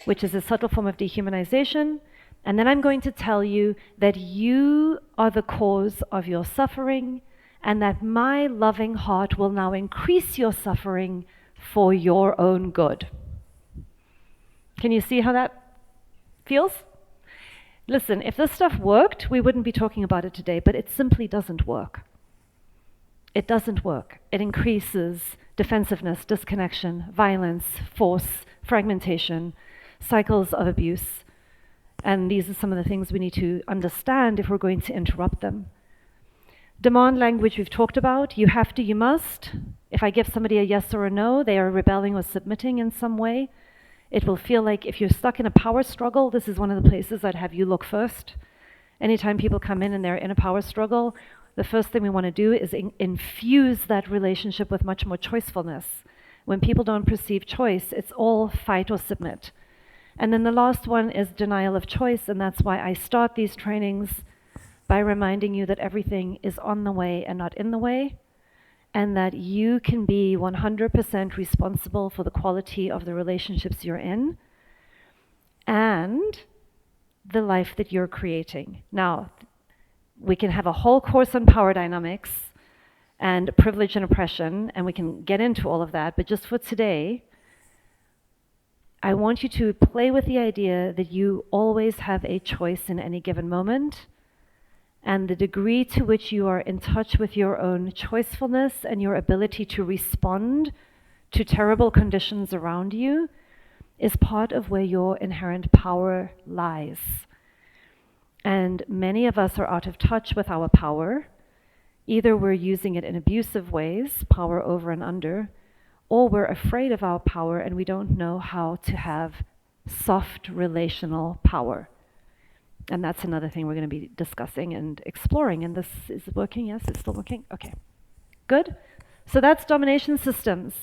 which is a subtle form of dehumanization, and then I'm going to tell you that you are the cause of your suffering, and that my loving heart will now increase your suffering for your own good. Can you see how that feels? Listen, if this stuff worked, we wouldn't be talking about it today, but it simply doesn't work. It doesn't work. It increases defensiveness, disconnection, violence, force, fragmentation, cycles of abuse. And these are some of the things we need to understand if we're going to interrupt them. Demand language we've talked about. You have to, you must. If I give somebody a yes or a no, they are rebelling or submitting in some way. It will feel like if you're stuck in a power struggle, this is one of the places I'd have you look first. Anytime people come in and they're in a power struggle, the first thing we want to do is infuse that relationship with much more choicefulness. When people don't perceive choice, it's all fight or submit. And then the last one is denial of choice, and that's why I start these trainings by reminding you that everything is on the way and not in the way, and that you can be 100% responsible for the quality of the relationships you're in and the life that you're creating. Now, we can have a whole course on power dynamics and privilege and oppression, and we can get into all of that, but just for today, I want you to play with the idea that you always have a choice in any given moment, and the degree to which you are in touch with your own choicefulness and your ability to respond to terrible conditions around you is part of where your inherent power lies. And many of us are out of touch with our power. Either we're using it in abusive ways, power over and under, or we're afraid of our power and we don't know how to have soft relational power. And that's another thing we're going to be discussing and exploring. And this is working? Yes, it's still working? Okay, good. So that's domination systems.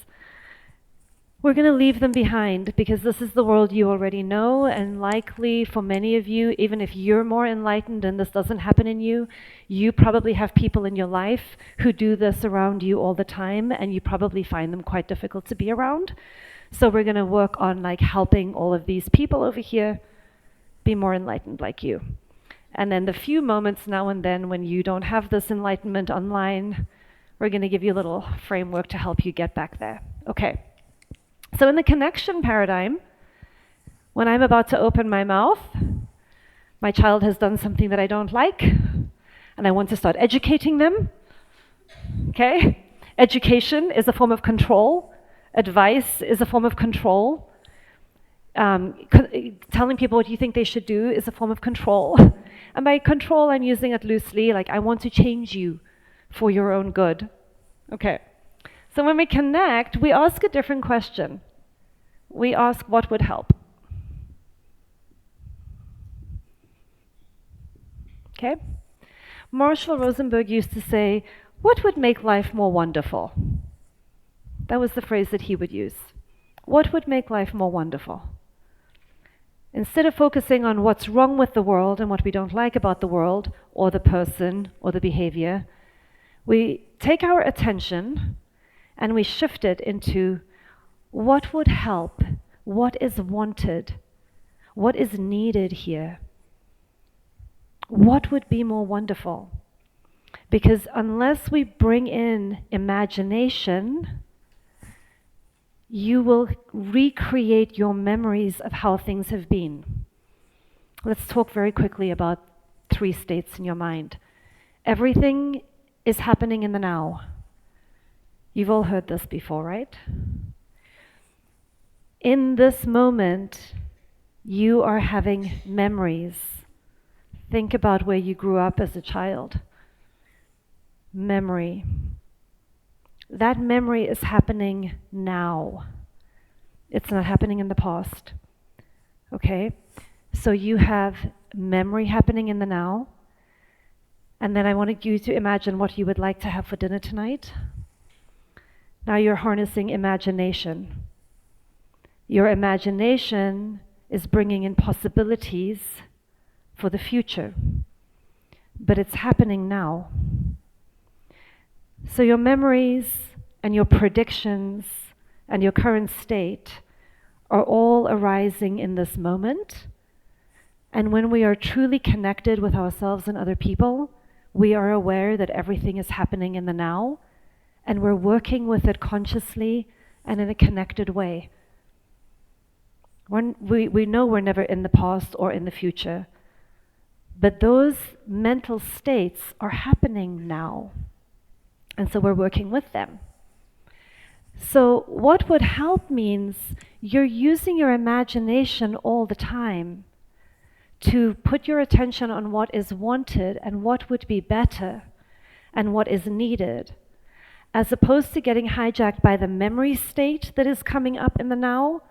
We're going to leave them behind because this is the world you already know, and likely for many of you, even if you're more enlightened and this doesn't happen in you, you probably have people in your life who do this around you all the time, and you probably find them quite difficult to be around. So we're going to work on helping all of these people over here be more enlightened like you. And then the few moments now and then when you don't have this enlightenment online, we're going to give you a little framework to help you get back there. Okay. So in the connection paradigm, When I'm about to open my mouth, my child has done something that I don't like, and I want to start educating them. Okay? Education is a form of control. Advice is a form of control. Telling people what you think they should do is a form of control. And by control, I'm using it loosely, like I want to change you for your own good. Okay. So when we connect, we ask a different question. We ask what would help. Okay? Marshall Rosenberg used to say, what would make life more wonderful? That was the phrase that he would use. What would make life more wonderful? Instead of focusing on what's wrong with the world and what we don't like about the world or the person or the behavior, we take our attention and we shift it into what would help, what is wanted, what is needed here. What would be more wonderful? Because unless we bring in imagination, you will recreate your memories of how things have been. Let's talk very quickly about 3 states in your mind. Everything is happening in the now. You've all heard this before, right? In this moment, you are having memories. Think about where you grew up as a child. Memory. That memory is happening now. It's not happening in the past. Okay? So you have memory happening in the now. And then I wanted you to imagine what you would like to have for dinner tonight. Now you're harnessing imagination. Your imagination is bringing in possibilities for the future. But it's happening now. So your memories and your predictions and your current state are all arising in this moment. And when we are truly connected with ourselves and other people, we are aware that everything is happening in the now, and we're working with it consciously and in a connected way. We know we're never in the past or in the future, but those mental states are happening now. And so we're working with them. So what would help means you're using your imagination all the time to put your attention on what is wanted and what would be better and what is needed, as opposed to getting hijacked by the memory state that is coming up in the now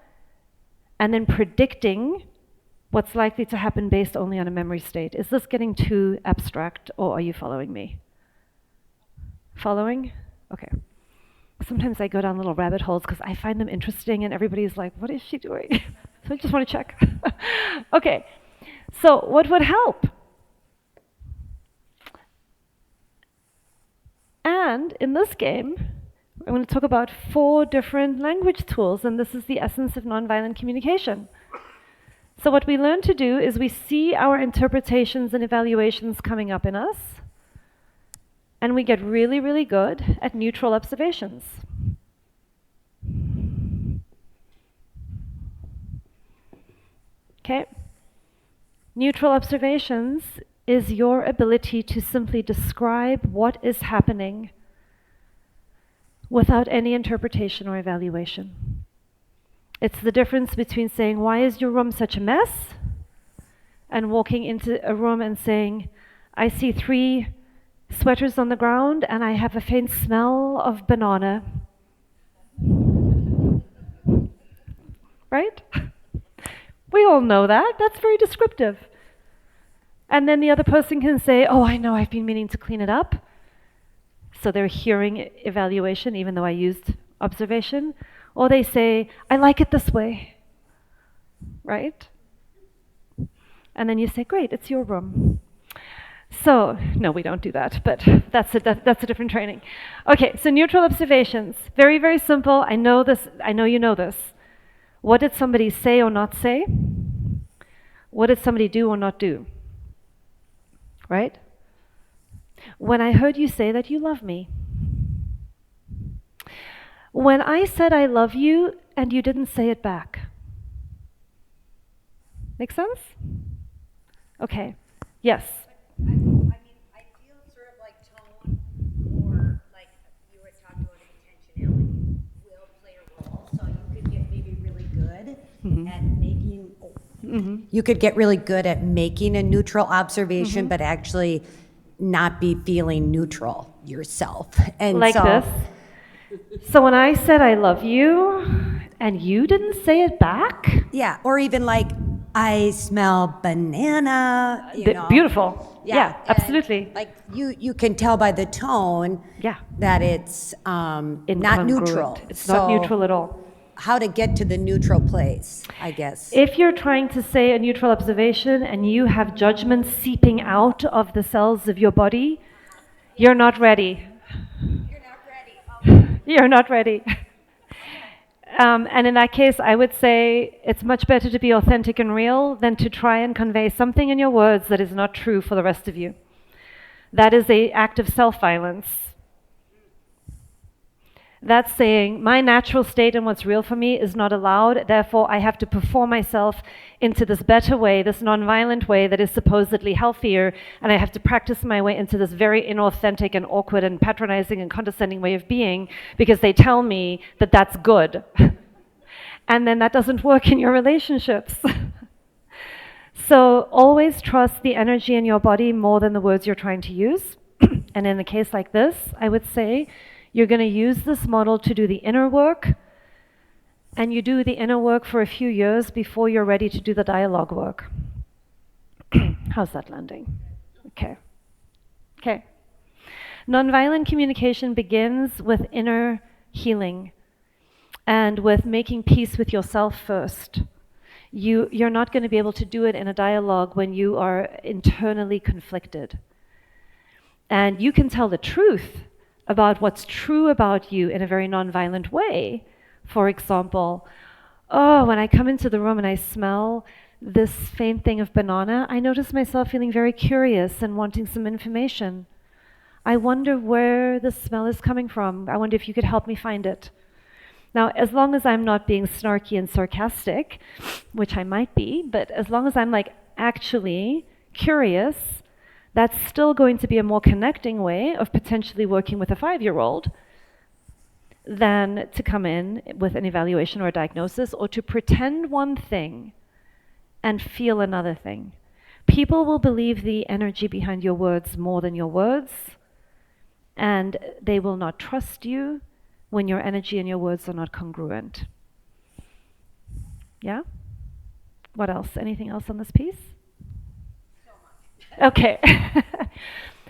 and then predicting what's likely to happen based only on a memory state. Is this getting too abstract, or are you following me? Following? Okay. Sometimes I go down little rabbit holes because I find them interesting and everybody's like, what is she doing? So I just want to check. Okay. So what would help? And in this game, I'm going to talk about 4 different language tools, and this is the essence of nonviolent communication. So what we learn to do is we see our interpretations and evaluations coming up in us, and we get really, really good at neutral observations. Okay? Neutral observations is your ability to simply describe what is happening without any interpretation or evaluation. It's the difference between saying, why is your room such a mess? And walking into a room and saying, I see 3 sweaters on the ground and I have a faint smell of banana. Right? We all know that. That's very descriptive. And then the other person can say, oh, I know, I've been meaning to clean it up. So they're hearing evaluation, even though I used observation. Or they say, I like it this way. Right? And then you say, great, it's your room. So, no, we don't do that, but that's a different training. Okay, so neutral observations. Very, very simple. I know this. I know you know this. What did somebody say or not say? What did somebody do or not do? Right? When I heard you say that you love me. When I said I love you and you didn't say it back. Make sense? Okay. Yes. I mean, I feel sort of like tone, or like you were talking about intentionality, will play a role. So you could get maybe really good at making. You could get really good at making a neutral observation, but actually not be feeling neutral yourself. And Like so, this. So when I said I love you, and you didn't say it back, yeah, or even like I smell banana. You know. beautiful. Yeah, and, absolutely. Like you can tell by the tone. Yeah. That it's not Incongruent. neutral. It's not neutral at all. How to get to the neutral place, I guess. If you're trying to say a neutral observation and you have judgment seeping out of the cells of your body, you're not ready. You're not ready. You're not ready. And in that case, I would say it's much better to be authentic and real than to try and convey something in your words that is not true for the rest of you. That is an act of self-violence. That's saying my natural state and what's real for me is not allowed, therefore I have to perform myself into this better way, this non-violent way that is supposedly healthier, and I have to practice my way into this very inauthentic and awkward and patronizing and condescending way of being because they tell me that that's good. And then that doesn't work in your relationships. So always trust the energy in your body more than the words you're trying to use. And in a case like this, I would say, you're going to use this model to do the inner work, and you do the inner work for a few years before you're ready to do the dialogue work. How's that landing? Okay. Okay. Nonviolent communication begins with inner healing and with making peace with yourself first. You're not going to be able to do it in a dialogue when you are internally conflicted. And you can tell the truth about what's true about you in a very nonviolent way. For example, oh, when I come into the room and I smell this faint thing of banana, I notice myself feeling very curious and wanting some information. I wonder where the smell is coming from. I wonder if you could help me find it. Now, as long as I'm not being snarky and sarcastic, which I might be, but as long as I'm like actually curious, that's still going to be a more connecting way of potentially working with a 5-year-old than to come in with an evaluation or a diagnosis or to pretend one thing and feel another thing. People will believe the energy behind your words more than your words, and they will not trust you when your energy and your words are not congruent. Yeah? What else? Anything else on this piece? Okay.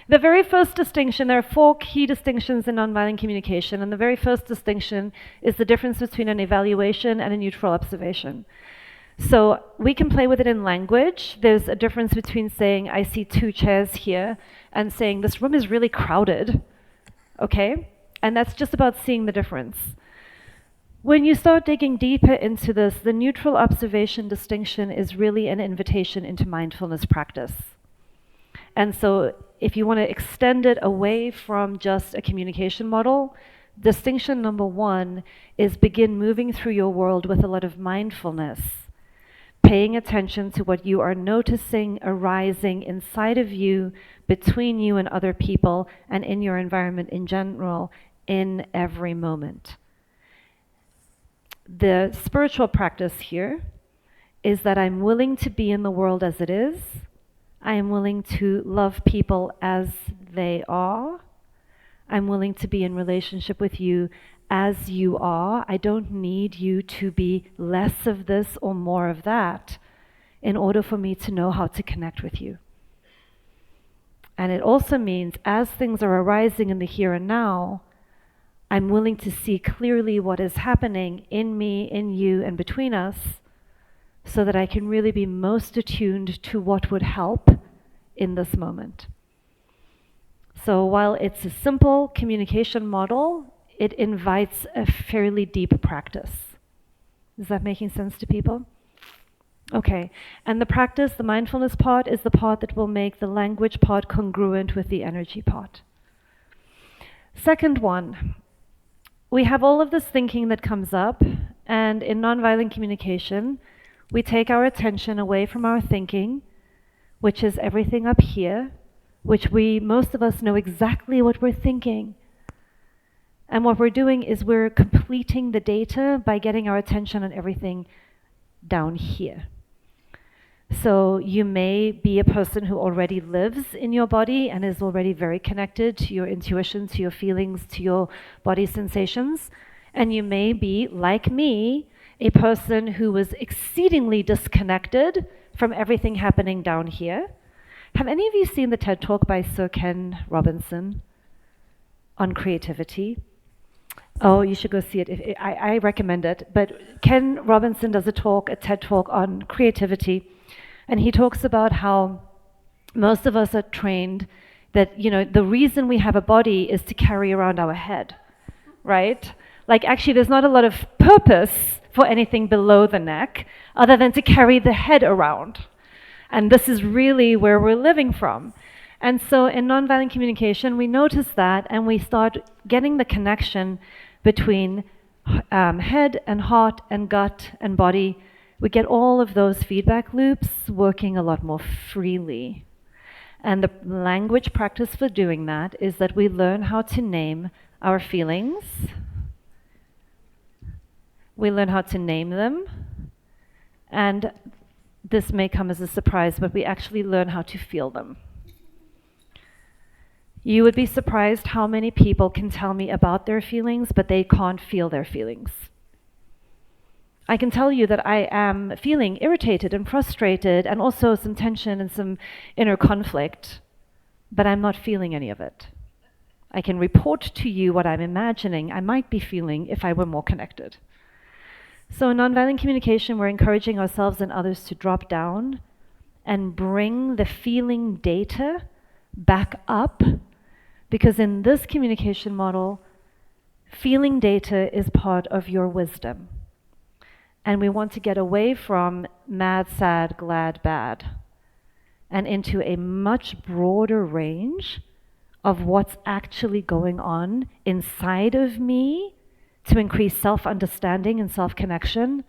The very first distinction, there are 4 key distinctions in nonviolent communication, and the very first distinction is the difference between an evaluation and a neutral observation. So we can play with it in language. There's a difference between saying, I see 2 chairs here, and saying, this room is really crowded, okay? And that's just about seeing the difference. When you start digging deeper into this, the neutral observation distinction is really an invitation into mindfulness practice. And so if you want to extend it away from just a communication model, distinction number 1 is begin moving through your world with a lot of mindfulness, paying attention to what you are noticing arising inside of you, between you and other people, and in your environment in general, in every moment. The spiritual practice here is that I'm willing to be in the world as it is. I am willing to love people as they are. I'm willing to be in relationship with you as you are. I don't need you to be less of this or more of that in order for me to know how to connect with you. And it also means as things are arising in the here and now, I'm willing to see clearly what is happening in me, in you, and between us, so that I can really be most attuned to what would help in this moment. So while it's a simple communication model, it invites a fairly deep practice. Is that making sense to people? Okay, and the practice, the mindfulness part, is the part that will make the language part congruent with the energy part. Second one, we have all of this thinking that comes up, and in nonviolent communication, We take our attention away from our thinking, which is everything up here, which most of us know exactly what we're thinking. And what we're doing is we're completing the data by getting our attention on everything down here. So you may be a person who already lives in your body and is already very connected to your intuition, to your feelings, to your body sensations. And you may be, like me, a person who was exceedingly disconnected from everything happening down here. Have any of you seen the TED Talk by Sir Ken Robinson on creativity? Oh, you should go see it. I recommend it. But Ken Robinson does a TED Talk on creativity. And he talks about how most of us are trained that, the reason we have a body is to carry around our head, right? Like actually there's not a lot of purpose for anything below the neck other than to carry the head around. And this is really where we're living from. And so in nonviolent communication, we notice that and we start getting the connection between head and heart and gut and body. We get all of those feedback loops working a lot more freely. And the language practice for doing that is that we learn how to name our feelings. We learn how to name them. And this may come as a surprise, but we actually learn how to feel them. You would be surprised how many people can tell me about their feelings, but they can't feel their feelings. I can tell you that I am feeling irritated and frustrated and also some tension and some inner conflict, but I'm not feeling any of it. I can report to you what I'm imagining I might be feeling if I were more connected. So in nonviolent communication, we're encouraging ourselves and others to drop down and bring the feeling data back up, because in this communication model, feeling data is part of your wisdom. And we want to get away from mad, sad, glad, bad, and into a much broader range of what's actually going on inside of me to increase self-understanding and self-connection,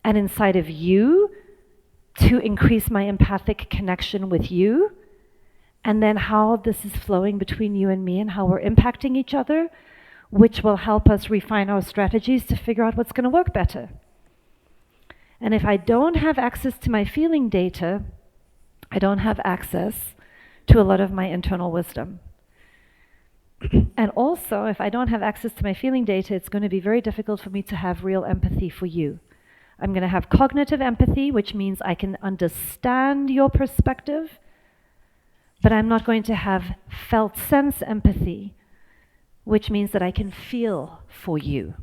and inside of you to increase my empathic connection with you, and then how this is flowing between you and me and how we're impacting each other, which will help us refine our strategies to figure out what's going to work better. And if I don't have access to my feeling data, I don't have access to a lot of my internal wisdom. And also, if I don't have access to my feeling data, it's going to be very difficult for me to have real empathy for you. I'm going to have cognitive empathy, which means I can understand your perspective, but I'm not going to have felt sense empathy, which means that I can feel for you.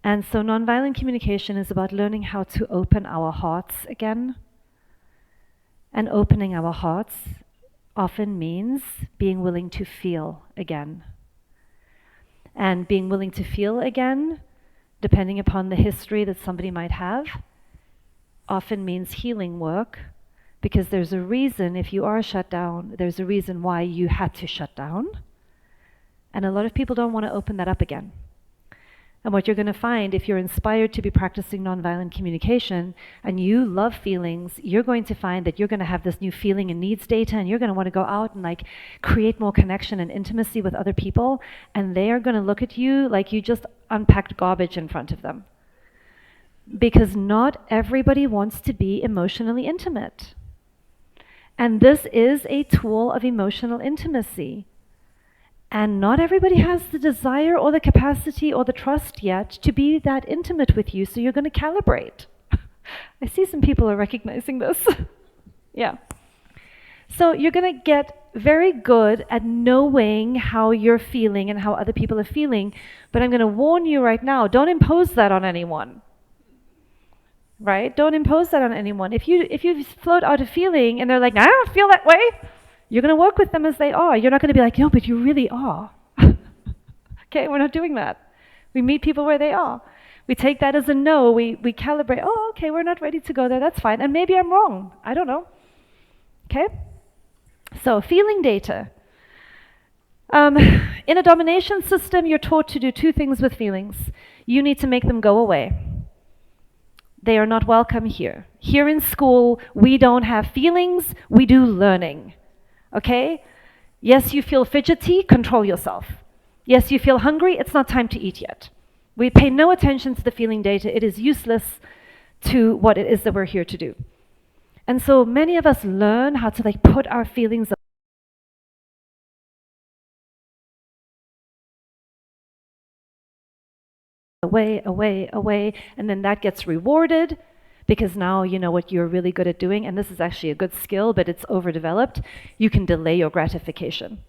And so nonviolent communication is about learning how to open our hearts again. And opening our hearts often means being willing to feel again. And being willing to feel again, depending upon the history that somebody might have, often means healing work, because there's a reason if you are shut down, there's a reason why you had to shut down. And a lot of people don't want to open that up again. And what you're going to find, if you're inspired to be practicing nonviolent communication and you love feelings, you're going to find that you're going to have this new feeling and needs data, and you're going to want to go out and create more connection and intimacy with other people, and they are going to look at you like you just unpacked garbage in front of them. Because not everybody wants to be emotionally intimate. And this is a tool of emotional intimacy. And not everybody has the desire or the capacity or the trust yet to be that intimate with you, so you're going to calibrate. I see some people are recognizing this. Yeah. So you're going to get very good at knowing how you're feeling and how other people are feeling, but I'm going to warn you right now, don't impose that on anyone. Right? Don't impose that on anyone. If you float out a feeling and they're like, I don't feel that way, you're going to work with them as they are. You're not going to be like, no, but you really are. Okay, we're not doing that. We meet people where they are. We take that as a no. We calibrate, oh, okay, we're not ready to go there. That's fine. And maybe I'm wrong. I don't know. Okay? So, feeling data. In a domination system, you're taught to do two things with feelings. You need to make them go away. They are not welcome here. Here in school, we don't have feelings, we do learning. Okay? Yes, you feel fidgety, control yourself. Yes, you feel hungry, it's not time to eat yet. We pay no attention to the feeling data. It is useless to what it is that we're here to do. And so many of us learn how to put our feelings away, and then that gets rewarded because now you know what you're really good at doing, and this is actually a good skill, but it's overdeveloped. You can delay your gratification.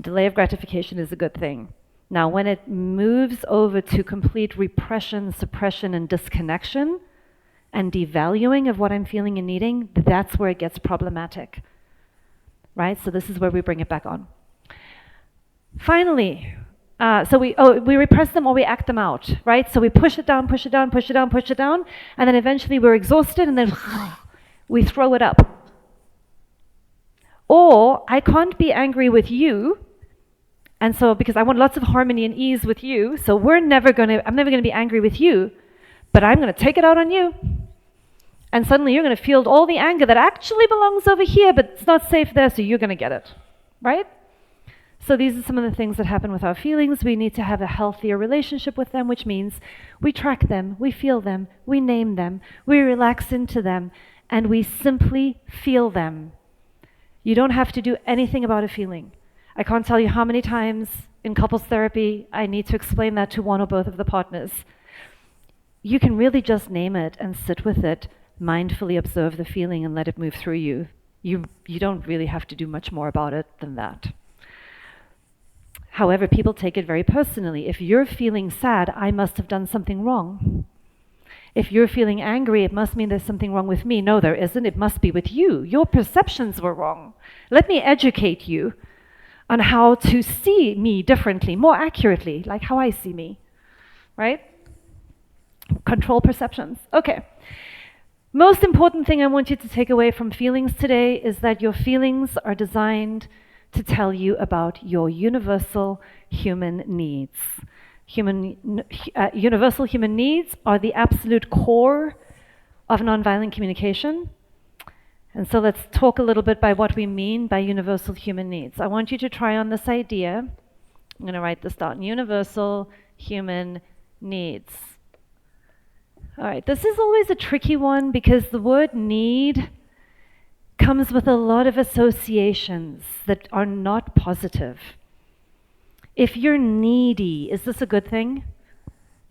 Delay of gratification is a good thing. Now, when it moves over to complete repression, suppression, and disconnection, and devaluing of what I'm feeling and needing, that's where it gets problematic, right? So this is where we bring it back on. Finally, so we repress them or we act them out, right? So we push it down, push it down, push it down, push it down, and then eventually we're exhausted, and then we throw it up. Or I can't be angry with you, and so because I want lots of harmony and ease with you, so I'm never gonna be angry with you, but I'm gonna take it out on you. And suddenly you're gonna feel all the anger that actually belongs over here, but it's not safe there, so you're gonna get it, right? So these are some of the things that happen with our feelings. We need to have a healthier relationship with them, which means we track them, we feel them, we name them, we relax into them, and we simply feel them. You don't have to do anything about a feeling. I can't tell you how many times in couples therapy I need to explain that to one or both of the partners. You can really just name it and sit with it, mindfully observe the feeling and let it move through you. You don't really have to do much more about it than that. However, people take it very personally. If you're feeling sad, I must have done something wrong. If you're feeling angry, it must mean there's something wrong with me. No, there isn't. It must be with you. Your perceptions were wrong. Let me educate you on how to see me differently, more accurately, like how I see me, right? Control perceptions. Okay. Most important thing I want you to take away from feelings today is that your feelings are designed to tell you about your universal human needs. Universal human needs are the absolute core of nonviolent communication. And so let's talk a little bit by what we mean by universal human needs. I want you to try on this idea. I'm going to write this down. Universal human needs. All right, this is always a tricky one because the word need comes with a lot of associations that are not positive. If you're needy, is this a good thing?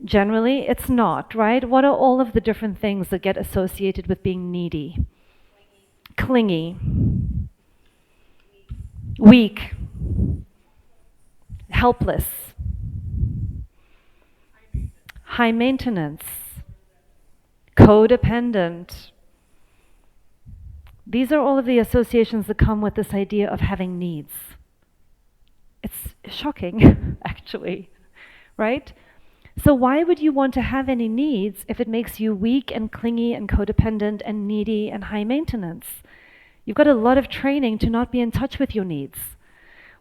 Generally, it's not, right? What are all of the different things that get associated with being needy? Clingy, weak, helpless, high maintenance, codependent. These are all of the associations that come with this idea of having needs. It's shocking, actually, right? So why would you want to have any needs if it makes you weak and clingy and codependent and needy and high maintenance? You've got a lot of training to not be in touch with your needs.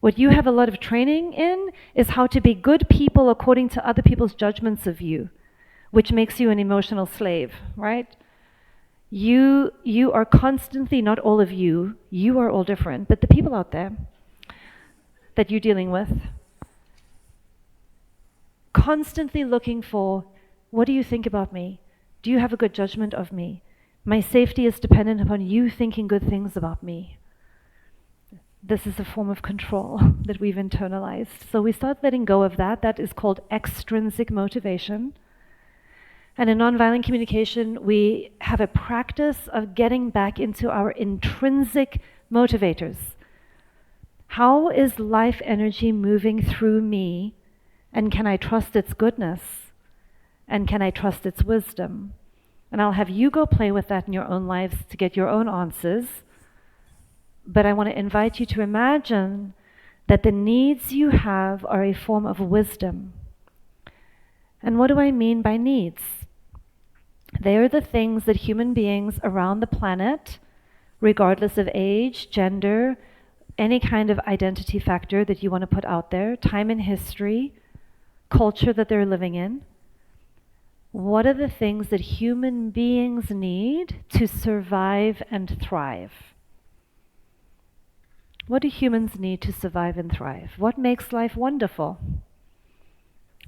What you have a lot of training in is how to be good people according to other people's judgments of you, which makes you an emotional slave, right? You are constantly, not all of you are all different, but the people out there that you're dealing with, constantly looking for, what do you think about me? Do you have a good judgment of me? My safety is dependent upon you thinking good things about me. This is a form of control that we've internalized. So we start letting go of that. That is called extrinsic motivation. And in nonviolent communication, we have a practice of getting back into our intrinsic motivators. How is life energy moving through me? And can I trust its goodness? And can I trust its wisdom? And I'll have you go play with that in your own lives to get your own answers. But I want to invite you to imagine that the needs you have are a form of wisdom. And what do I mean by needs? They are the things that human beings around the planet, regardless of age, gender, any kind of identity factor that you want to put out there, time in history, culture that they're living in, What are the things that human beings need to survive and thrive? What do humans need to survive and thrive? What makes life wonderful?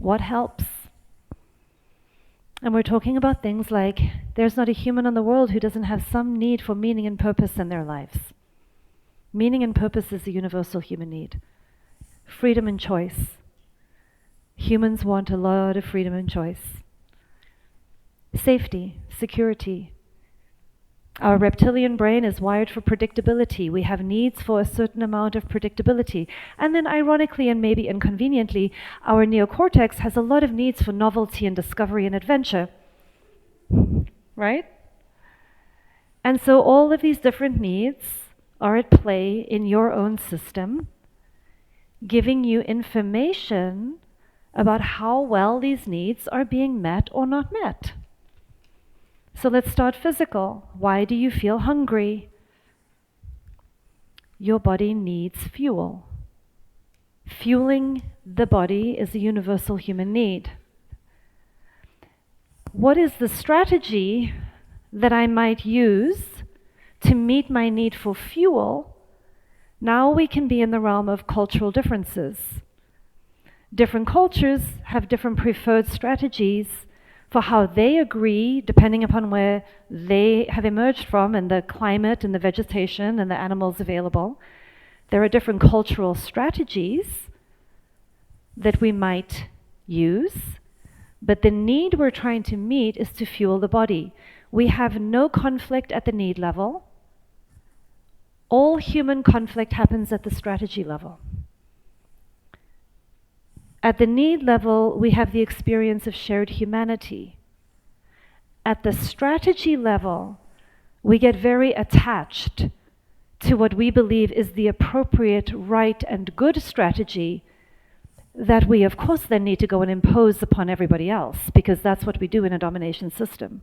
What helps? And we're talking about things like there's not a human in the world who doesn't have some need for meaning and purpose in their lives. Meaning and purpose is a universal human need. Freedom and choice. Humans want a lot of freedom and choice. Safety, security. Our reptilian brain is wired for predictability. We have needs for a certain amount of predictability. And then ironically and maybe inconveniently, our neocortex has a lot of needs for novelty and discovery and adventure. Right? And so all of these different needs are at play in your own system, giving you information about how well these needs are being met or not met. So let's start physical. Why do you feel hungry? Your body needs fuel. Fueling the body is a universal human need. What is the strategy that I might use to meet my need for fuel? Now we can be in the realm of cultural differences. Different cultures have different preferred strategies for how they agree, depending upon where they have emerged from and the climate and the vegetation and the animals available. There are different cultural strategies that we might use, but the need we're trying to meet is to fuel the body. We have no conflict at the need level. All human conflict happens at the strategy level. At the need level, we have the experience of shared humanity. At the strategy level, we get very attached to what we believe is the appropriate, right, and good strategy that we, of course, then need to go and impose upon everybody else, because that's what we do in a domination system.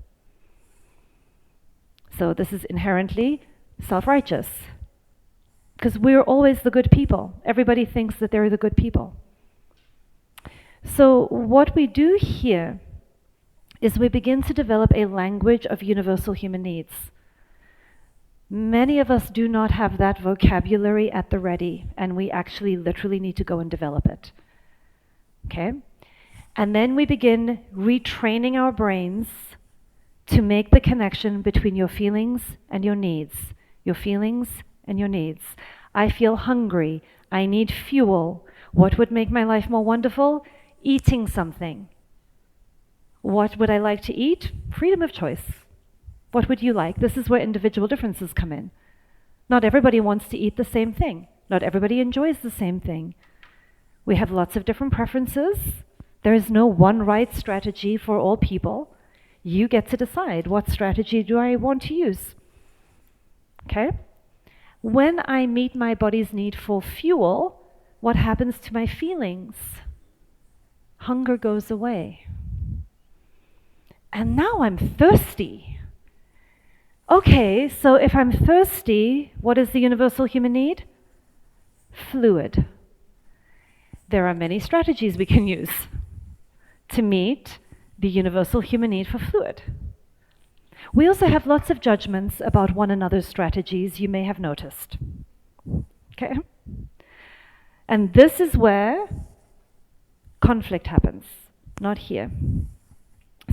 So this is inherently self-righteous, because we're always the good people. Everybody thinks that they're the good people. So what we do here is we begin to develop a language of universal human needs. Many of us do not have that vocabulary at the ready, and we actually literally need to go and develop it. Okay? And then we begin retraining our brains to make the connection between your feelings and your needs. Your feelings and your needs. I feel hungry. I need fuel. What would make my life more wonderful? Eating something. What would I like to eat? Freedom of choice. What would you like? This is where individual differences come in. Not everybody wants to eat the same thing. Not everybody enjoys the same thing. We have lots of different preferences. There is no one right strategy for all people. You get to decide, what strategy do I want to use? Okay? When I meet my body's need for fuel, what happens to my feelings? Hunger goes away. And now I'm thirsty. Okay, so if I'm thirsty, what is the universal human need? Fluid. There are many strategies we can use to meet the universal human need for fluid. We also have lots of judgments about one another's strategies, you may have noticed. Okay? And this is where conflict happens, not here.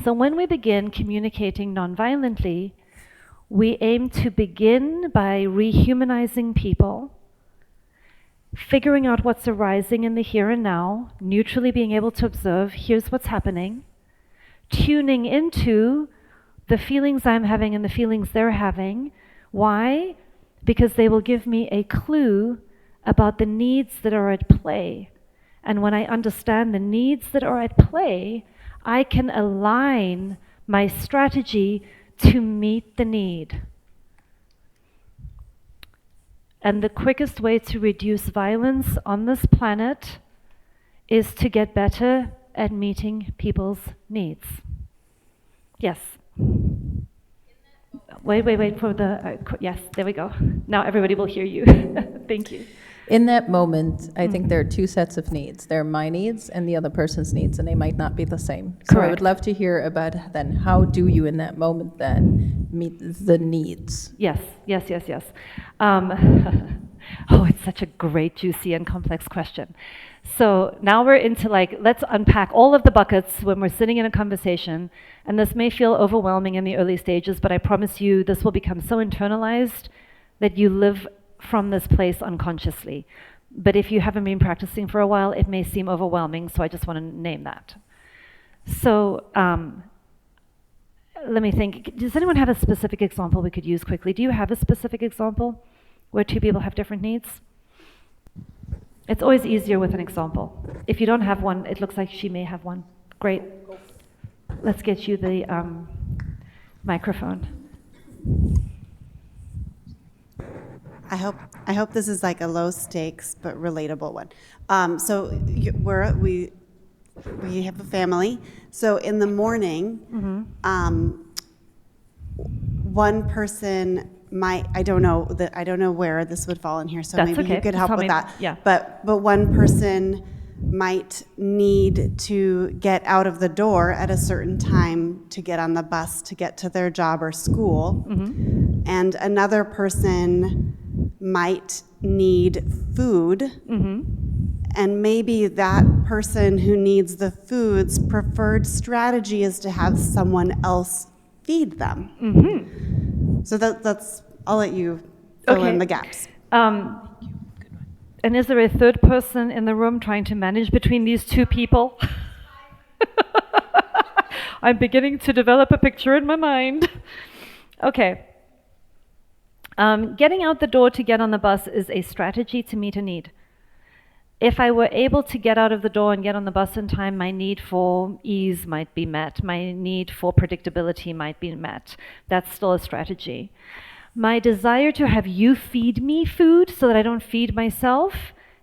So when we begin communicating nonviolently, we aim to begin by rehumanizing people, figuring out what's arising in the here and now, neutrally being able to observe, here's what's happening, tuning into the feelings I'm having and the feelings they're having. Why? Because they will give me a clue about the needs that are at play. And when I understand the needs that are at play, I can align my strategy to meet the need. And the quickest way to reduce violence on this planet is to get better at meeting people's needs. Yes? Wait for the, yes, there we go. Now everybody will hear you. Thank you. In that moment, I think there are two sets of needs. There are my needs and the other person's needs, and they might not be the same. So I would Correct. love to hear about then how do you in that moment then meet the needs? Yes. Oh, it's such a great, juicy, and complex question. So now we're into like, let's unpack all of the buckets when we're sitting in a conversation. And this may feel overwhelming in the early stages, but I promise you this will become so internalized that you live from this place unconsciously. But if you haven't been practicing for a while, it may seem overwhelming, so I just want to name that. So let me think. Does anyone have a specific example we could use quickly? Do you have a specific example where two people have different needs? It's always easier with an example. If you don't have one, it looks like she may have one. Great. Let's get you the microphone. I hope this is like a low stakes but relatable one. We have a family. So in the morning, one person might, I don't know where this would fall in here. So That's maybe okay. you could Just help tell with me. that. Yeah. But one person might need to get out of the door at a certain time to get on the bus to get to their job or school. And another person might need food. And maybe that person who needs the food's preferred strategy is to have someone else feed them. So that's, I'll let you fill in the gaps. And is there a third person in the room trying to manage between these two people? I'm beginning to develop a picture in my mind. Okay. Getting out the door to get on the bus is a strategy to meet a need. If I were able to get out of the door and get on the bus in time, my need for ease might be met. My need for predictability might be met. That's still a strategy. My desire to have you feed me food so that I don't feed myself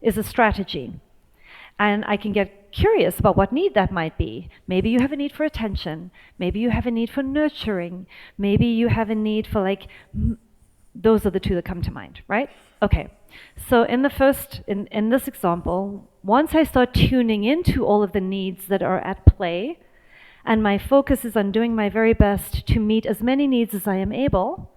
is a strategy. And I can get curious about what need that might be. Maybe you have a need for attention. Maybe you have a need for nurturing. Maybe you have a need for those are the two that come to mind, right? Okay. So in this example, once I start tuning into all of the needs that are at play, and my focus is on doing my very best to meet as many needs as I am able,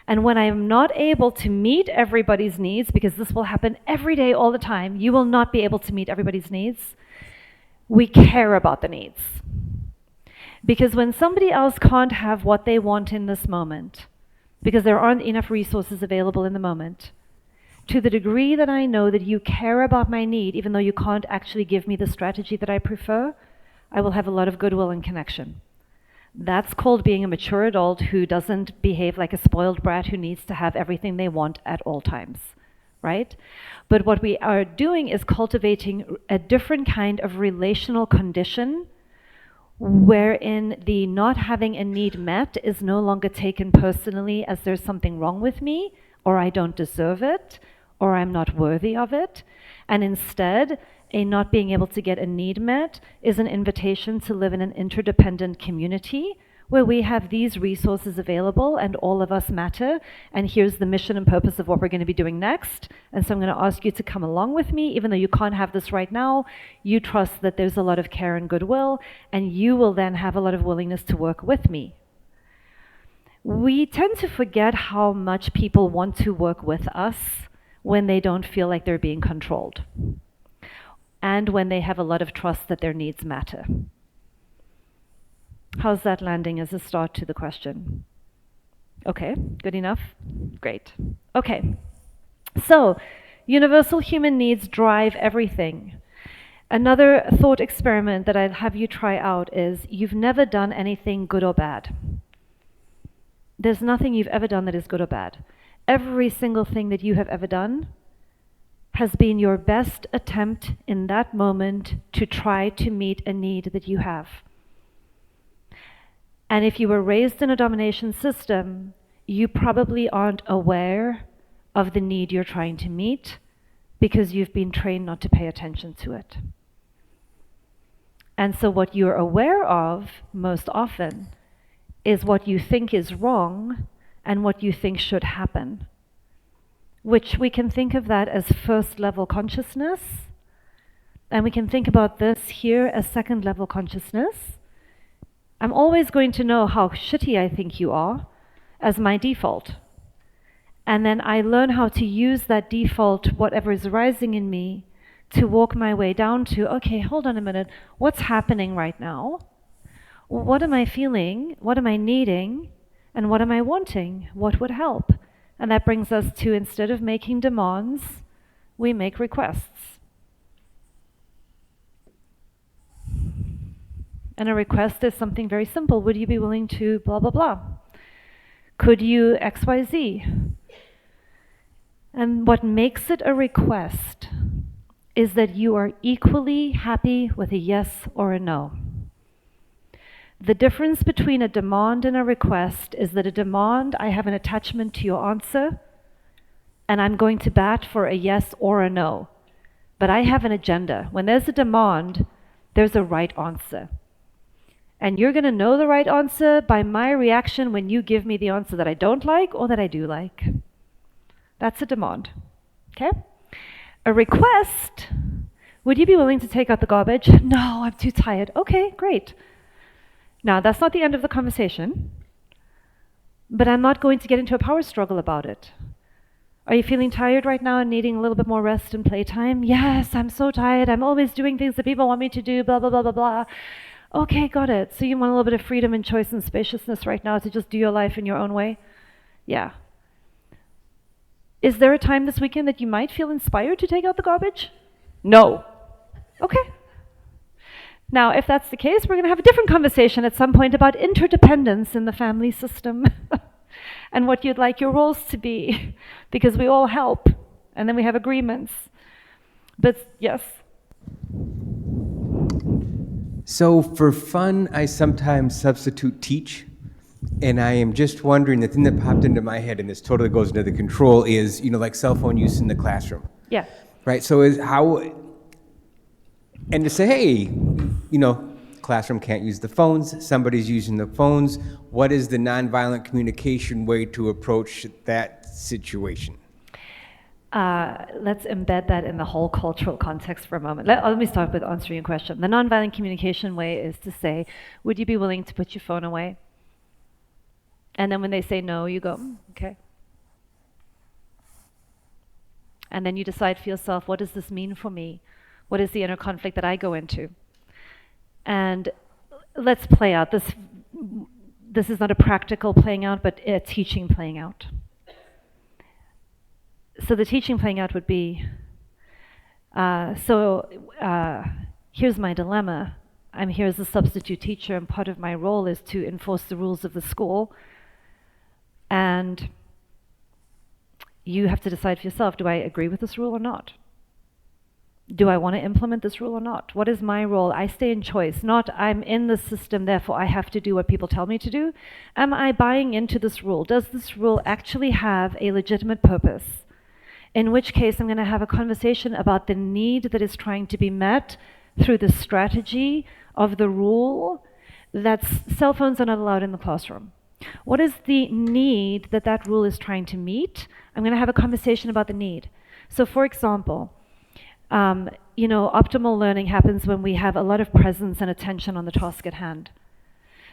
and when I am not able to meet everybody's needs, because this will happen every day, all the time, you will not be able to meet everybody's needs, we care about the needs. Because when somebody else can't have what they want in this moment, because there aren't enough resources available in the moment, to the degree that I know that you care about my need, even though you can't actually give me the strategy that I prefer, I will have a lot of goodwill and connection. That's called being a mature adult who doesn't behave like a spoiled brat who needs to have everything they want at all times, right? But what we are doing is cultivating a different kind of relational condition wherein the not having a need met is no longer taken personally as there's something wrong with me, or I don't deserve it, or I'm not worthy of it. And instead, a not being able to get a need met is an invitation to live in an interdependent community where we have these resources available and all of us matter, and here's the mission and purpose of what we're going to be doing next. And so I'm going to ask you to come along with me, even though you can't have this right now. You trust that there's a lot of care and goodwill, and you will then have a lot of willingness to work with me. We tend to forget how much people want to work with us when they don't feel like they're being controlled, and when they have a lot of trust that their needs matter. How's that landing as a start to the question? Okay, good enough? Great. Okay, so universal human needs drive everything. Another thought experiment that I'd have you try out is you've never done anything good or bad. There's nothing you've ever done that is good or bad. Every single thing that you have ever done has been your best attempt in that moment to try to meet a need that you have. And if you were raised in a domination system, you probably aren't aware of the need you're trying to meet because you've been trained not to pay attention to it. And so what you're aware of most often is what you think is wrong, and what you think should happen, which we can think of that as first level consciousness, and we can think about this here as second level consciousness. I'm always going to know how shitty I think you are as my default. And then I learn how to use that default, whatever is arising in me, to walk my way down to, okay, hold on a minute, what's happening right now? What am I feeling? What am I needing? And what am I wanting? What would help? And that brings us to, instead of making demands, we make requests. And a request is something very simple. Would you be willing to blah, blah, blah? Could you X, Y, Z? And what makes it a request is that you are equally happy with a yes or a no. The difference between a demand and a request is that a demand, I have an attachment to your answer, and I'm going to bat for a yes or a no. But I have an agenda. When there's a demand, there's a right answer. And you're going to know the right answer by my reaction when you give me the answer that I don't like or that I do like. That's a demand. Okay? A request, would you be willing to take out the garbage? No, I'm too tired. Okay, great. Now, that's not the end of the conversation, but I'm not going to get into a power struggle about it. Are you feeling tired right now and needing a little bit more rest and playtime? Yes, I'm so tired. I'm always doing things that people want me to do, blah, blah, blah, blah, blah. Okay, got it. So you want a little bit of freedom and choice and spaciousness right now to just do your life in your own way? Yeah. Is there a time this weekend that you might feel inspired to take out the garbage? No. Okay. Now, if that's the case, we're going to have a different conversation at some point about interdependence in the family system and what you'd like your roles to be, because we all help, and then we have agreements. But yes. So for fun, I sometimes substitute teach. And I am just wondering, the thing that popped into my head, and this totally goes into the control, is, like cell phone use in the classroom. Yeah. Right? So is how, and to say, hey, classroom can't use the phones, somebody's using the phones. What is the nonviolent communication way to approach that situation? Let's embed that in the whole cultural context for a moment. Let me start with answering your question. The nonviolent communication way is to say, would you be willing to put your phone away? And then when they say no, you go, okay. And then you decide for yourself, what does this mean for me? What is the inner conflict that I go into? And let's play out. This is not a practical playing out, but a teaching playing out. So the teaching playing out would be, here's my dilemma. I'm here as a substitute teacher, and part of my role is to enforce the rules of the school. And you have to decide for yourself, do I agree with this rule or not? Do I want to implement this rule or not? What is my role? I stay in choice, not I'm in the system, therefore I have to do what people tell me to do. Am I buying into this rule? Does this rule actually have a legitimate purpose? In which case I'm going to have a conversation about the need that is trying to be met through the strategy of the rule that cell phones are not allowed in the classroom. What is the need that that rule is trying to meet? I'm going to have a conversation about the need. So for example, optimal learning happens when we have a lot of presence and attention on the task at hand.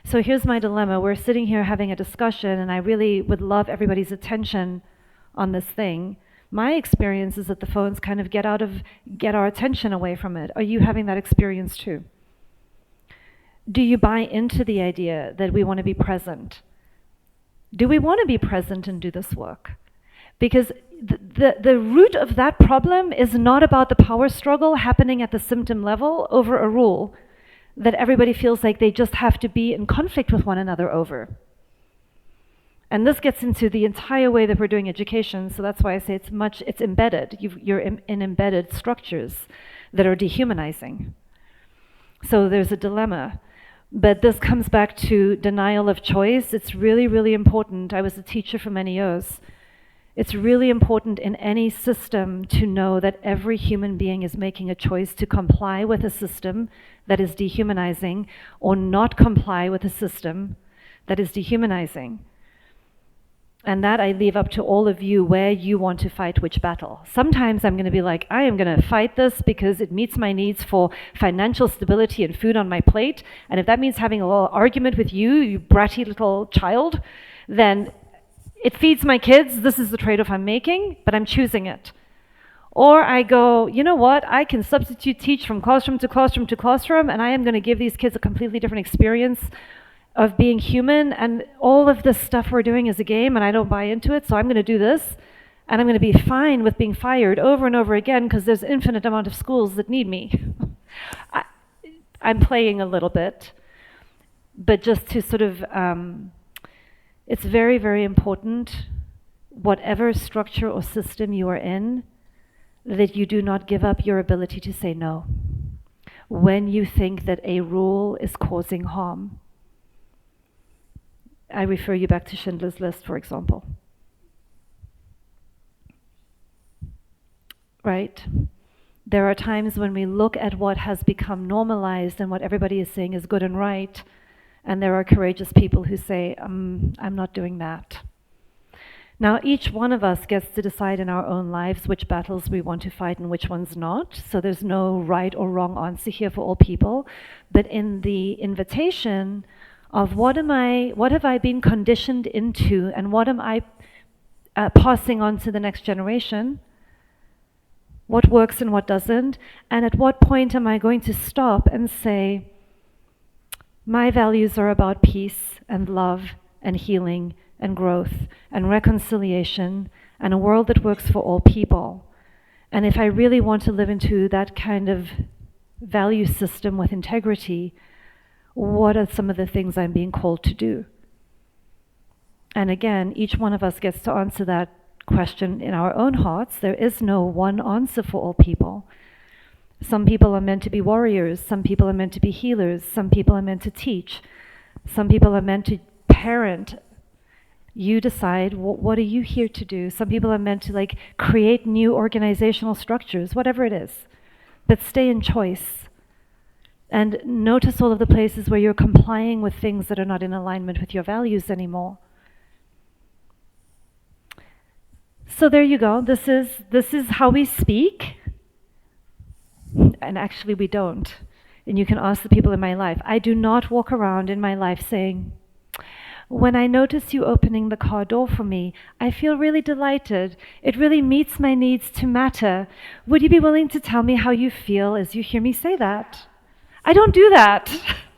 So here's my dilemma. We're sitting here having a discussion, and I really would love everybody's attention on this thing. My experience is that the phones kind of get our attention away from it. Are you having that experience too? Do you buy into the idea that we want to be present? Do we want to be present and do this work? Because the root of that problem is not about the power struggle happening at the symptom level over a rule that everybody feels like they just have to be in conflict with one another over. And this gets into the entire way that we're doing education, so that's why I say it's embedded. You're in embedded structures that are dehumanizing. So there's a dilemma. But this comes back to denial of choice. It's really, really important. I was a teacher for many years. It's really important in any system to know that every human being is making a choice to comply with a system that is dehumanizing or not comply with a system that is dehumanizing. And that I leave up to all of you where you want to fight which battle. Sometimes I'm going to be like, I am going to fight this because it meets my needs for financial stability and food on my plate. And if that means having a little argument with you, you bratty little child, then it feeds my kids. This is the trade-off I'm making, but I'm choosing it. Or I go, you know what, I can substitute teach from classroom to classroom to classroom, and I am going to give these kids a completely different experience of being human, and all of this stuff we're doing is a game and I don't buy into it, so I'm going to do this, and I'm going to be fine with being fired over and over again because there's infinite amount of schools that need me. I'm playing a little bit, but just to sort of, it's very, very important, whatever structure or system you are in, that you do not give up your ability to say no when you think that a rule is causing harm. I refer you back to Schindler's List, for example. Right? There are times when we look at what has become normalized and what everybody is saying is good and right, and there are courageous people who say, I'm not doing that. Now, each one of us gets to decide in our own lives which battles we want to fight and which ones not, so there's no right or wrong answer here for all people, but in the invitation of what have I been conditioned into, and what am I passing on to the next generation? What works and what doesn't? And at what point am I going to stop and say, my values are about peace and love and healing and growth and reconciliation and a world that works for all people. And if I really want to live into that kind of value system with integrity, what are some of the things I'm being called to do? And again, each one of us gets to answer that question in our own hearts. There is no one answer for all people. Some people are meant to be warriors. Some people are meant to be healers. Some people are meant to teach. Some people are meant to parent. You decide, what are you here to do? Some people are meant to create new organizational structures, whatever it is. But stay in choice. And notice all of the places where you're complying with things that are not in alignment with your values anymore. So there you go. This is how we speak. And actually we don't. And you can ask the people in my life. I do not walk around in my life saying, when I notice you opening the car door for me, I feel really delighted. It really meets my needs to matter. Would you be willing to tell me how you feel as you hear me say that? I don't do that,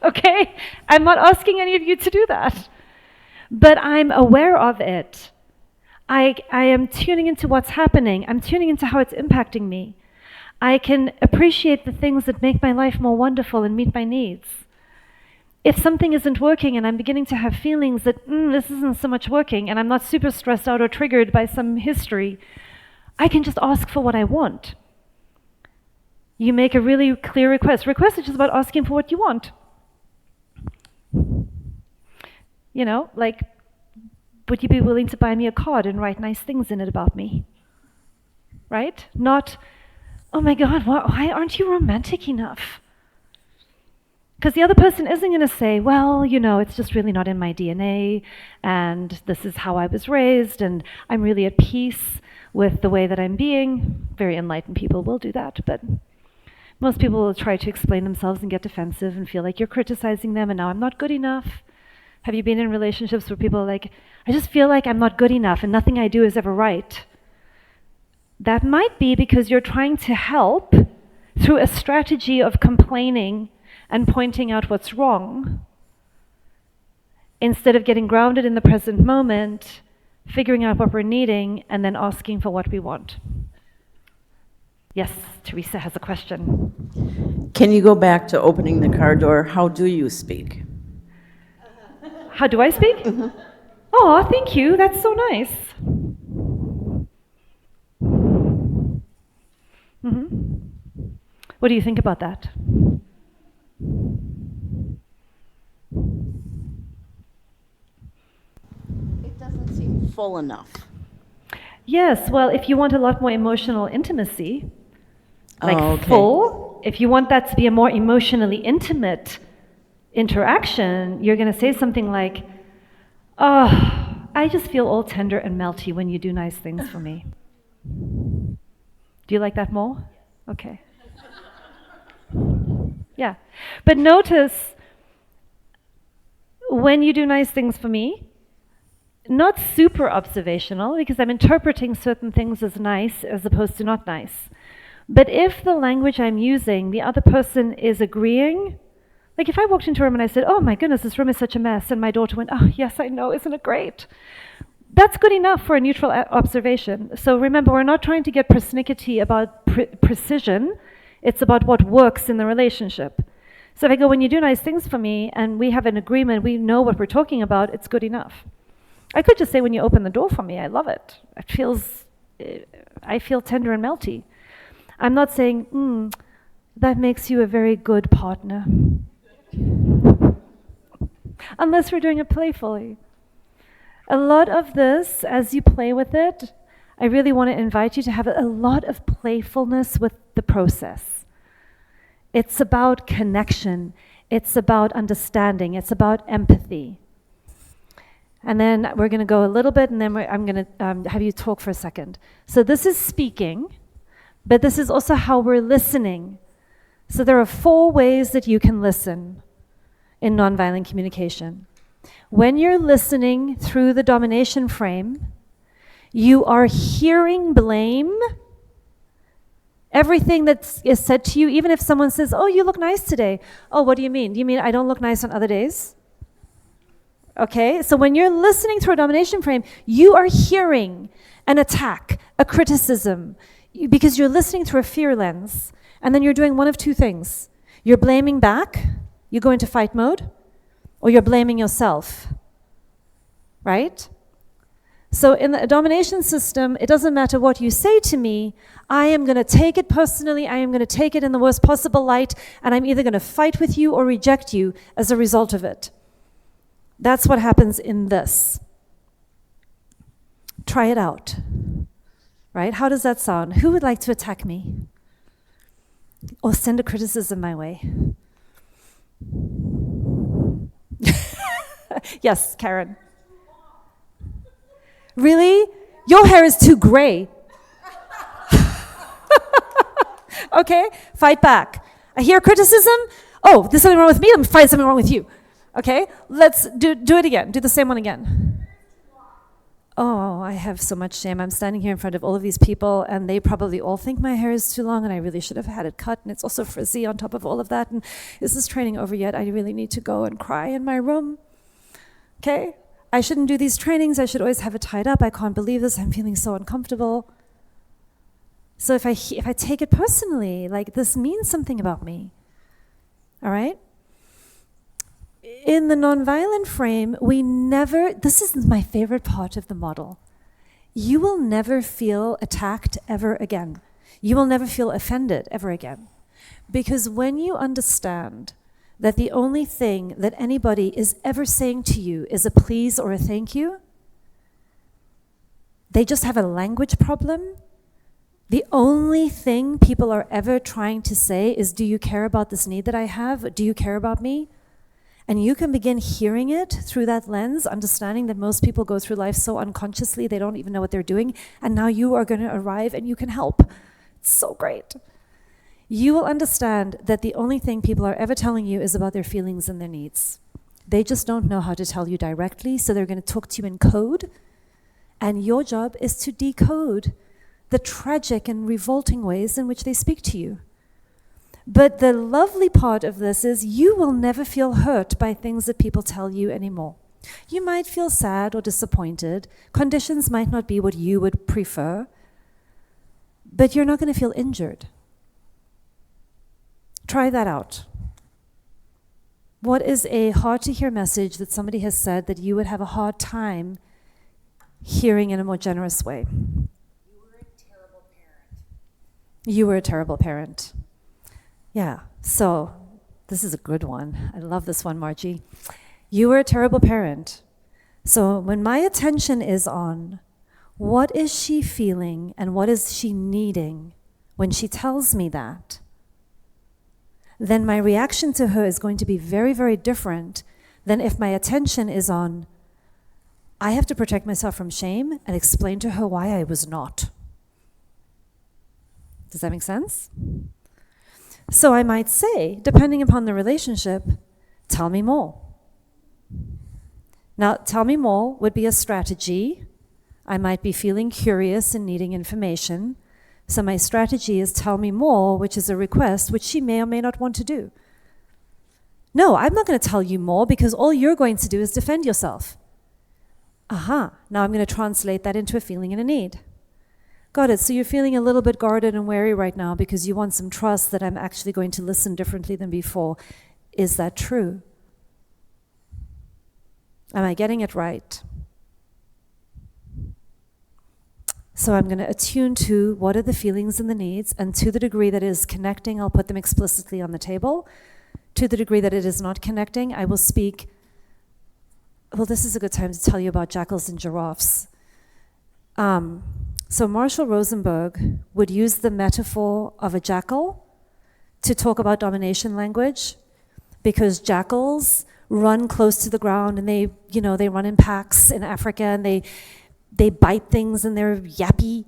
okay? I'm not asking any of you to do that. But I'm aware of it. I am tuning into what's happening. I'm tuning into how it's impacting me. I can appreciate the things that make my life more wonderful and meet my needs. If something isn't working and I'm beginning to have feelings that this isn't so much working, and I'm not super stressed out or triggered by some history, I can just ask for what I want. You make a really clear request. Request is just about asking for what you want. You know, would you be willing to buy me a card and write nice things in it about me? Right? Not, oh my God, why aren't you romantic enough? Because the other person isn't going to say, well, it's just really not in my DNA, and this is how I was raised, and I'm really at peace with the way that I'm being. Very enlightened people will do that, but most people will try to explain themselves and get defensive and feel like you're criticizing them, and now I'm not good enough. Have you been in relationships where people are like, I just feel like I'm not good enough and nothing I do is ever right? That might be because you're trying to help through a strategy of complaining and pointing out what's wrong, instead of getting grounded in the present moment, figuring out what we're needing, and then asking for what we want. Yes, Teresa has a question. Can you go back to opening the car door? How do you speak? How do I speak? Mm-hmm. Oh, thank you. That's so nice. Mm-hmm. What do you think about that? It doesn't seem full enough. Yes, well, if you want a lot more emotional intimacy, okay. full, if you want that to be a more emotionally intimate interaction, you're going to say something like, oh, I just feel all tender and melty when you do nice things for me. Do you like that more? Okay. Yeah. But notice when you do nice things for me, not super observational, because I'm interpreting certain things as nice as opposed to not nice. But if the language I'm using, the other person is agreeing, like if I walked into a room and I said, oh my goodness, this room is such a mess, and my daughter went, oh yes, I know, isn't it great? That's good enough for a neutral observation. So remember, we're not trying to get persnickety about precision, it's about what works in the relationship. So if I go, when you do nice things for me, and we have an agreement, we know what we're talking about, it's good enough. I could just say, when you open the door for me, I love it. I feel tender and melty. I'm not saying, that makes you a very good partner. Unless we're doing it playfully. A lot of this, as you play with it, I really want to invite you to have a lot of playfulness with the process. It's about connection. It's about understanding. It's about empathy. And then we're going to go a little bit, and then I'm going to have you talk for a second. So this is speaking, but this is also how we're listening. So there are 4 ways that you can listen in nonviolent communication. When you're listening through the domination frame, you are hearing blame. Everything that is said to you, even if someone says, oh, you look nice today. Oh, what do you mean? Do you mean I don't look nice on other days? Okay, so when you're listening through a domination frame, you are hearing an attack, a criticism, because you're listening through a fear lens, and then you're doing one of 2 things. You're blaming back, you go into fight mode, or you're blaming yourself, right? So in the domination system, it doesn't matter what you say to me, I am going to take it personally, I am going to take it in the worst possible light, and I'm either going to fight with you or reject you as a result of it. That's what happens in this. Try it out. Right? How does that sound? Who would like to attack me? Or send a criticism my way? Yes, Karen. Really? Your hair is too gray. Okay, fight back. I hear criticism. Oh, there's something wrong with me. Let me find something wrong with you. Okay, let's do it again. Do the same one again. Oh, I have so much shame. I'm standing here in front of all of these people, and they probably all think my hair is too long, and I really should have had it cut, and it's also frizzy on top of all of that. And is this training over yet? I really need to go and cry in my room. Okay, I shouldn't do these trainings. I should always have it tied up. I can't believe this. I'm feeling so uncomfortable. So if I take it personally, like this means something about me. All right? In the nonviolent frame, this is my favorite part of the model. You will never feel attacked ever again. You will never feel offended ever again. Because when you understand that the only thing that anybody is ever saying to you is a please or a thank you, they just have a language problem. The only thing people are ever trying to say is, do you care about this need that I have? Do you care about me? And you can begin hearing it through that lens, understanding that most people go through life so unconsciously, they don't even know what they're doing. And now you are going to arrive and you can help. It's so great. You will understand that the only thing people are ever telling you is about their feelings and their needs. They just don't know how to tell you directly, so they're going to talk to you in code. And your job is to decode the tragic and revolting ways in which they speak to you. But the lovely part of this is you will never feel hurt by things that people tell you anymore. You might feel sad or disappointed. Conditions might not be what you would prefer, but you're not going to feel injured. Try that out. What is a hard-to-hear message that somebody has said that you would have a hard time hearing in a more generous way? You were a terrible parent. You were a terrible parent. Yeah, so this is a good one. I love this one, Margie. You were a terrible parent. So when my attention is on what is she feeling and what is she needing when she tells me that, then my reaction to her is going to be very, very different than if my attention is on I have to protect myself from shame and explain to her why I was not. Does that make sense? So I might say, depending upon the relationship, tell me more. Now, tell me more would be a strategy. I might be feeling curious and needing information. So my strategy is tell me more, which is a request, which she may or may not want to do. No, I'm not going to tell you more because all you're going to do is defend yourself. Aha, now I'm going to translate that into a feeling and a need. Got it, so you're feeling a little bit guarded and wary right now because you want some trust that I'm actually going to listen differently than before. Is that true? Am I getting it right? So I'm going to attune to what are the feelings and the needs, and to the degree that it is connecting, I'll put them explicitly on the table. To the degree that it is not connecting, I will speak. Well, this is a good time to tell you about jackals and giraffes. So Marshall Rosenberg would use the metaphor of a jackal to talk about domination language, because jackals run close to the ground and they run in packs in Africa, and they bite things and they're yappy.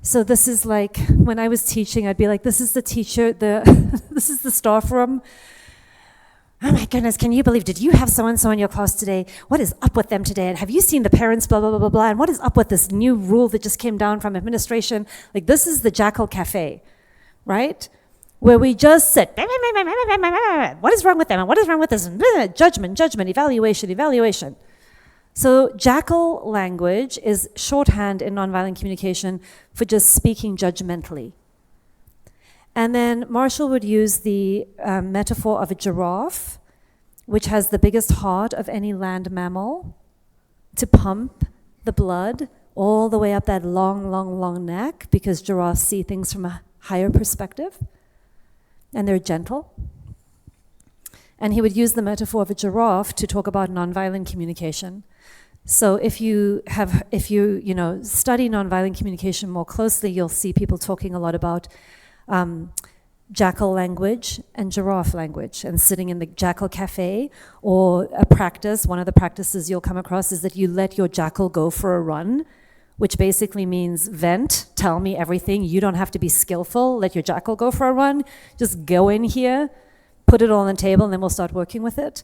So this is like, when I was teaching, I'd be like, this is the teacher, this is the staff room. Oh my goodness, can you believe, did you have so-and-so in your class today? What is up with them today? And have you seen the parents, blah, blah, blah, blah, blah? And what is up with this new rule that just came down from administration? Like, this is the Jackal Cafe, right? Where we just sit, what is wrong with them? And what is wrong with this? Judgment, evaluation. So jackal language is shorthand in nonviolent communication for just speaking judgmentally. And then Marshall would use the metaphor of a giraffe, which has the biggest heart of any land mammal, to pump the blood all the way up that long neck, because giraffes see things from a higher perspective, and they're gentle. And he would use the metaphor of a giraffe to talk about nonviolent communication. So if you study nonviolent communication more closely, you'll see people talking a lot about jackal language and giraffe language, and sitting in the jackal cafe, or a practice. One of the practices you'll come across is that you let your jackal go for a run, which basically means vent, tell me everything. You don't have to be skillful. Let your jackal go for a run. Just go in here, put it all on the table, and then we'll start working with it.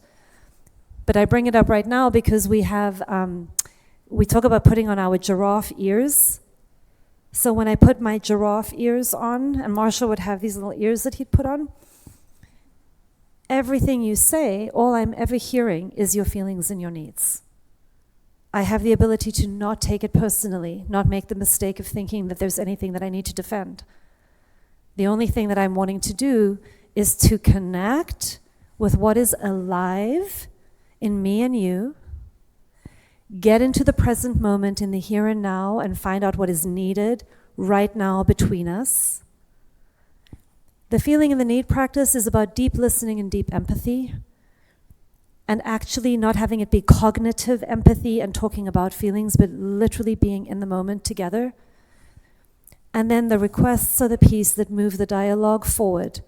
But I bring it up right now because we talk about putting on our giraffe ears. So when I put my giraffe ears on, and Marshall would have these little ears that he'd put on, everything you say, all I'm ever hearing is your feelings and your needs. I have the ability to not take it personally, not make the mistake of thinking that there's anything that I need to defend. The only thing that I'm wanting to do is to connect with what is alive in me and you, get into the present moment in the here and now, and find out what is needed right now between us. The feeling and the need practice is about deep listening and deep empathy, and actually not having it be cognitive empathy and talking about feelings, but literally being in the moment together. And then the requests are the piece that move the dialogue forward.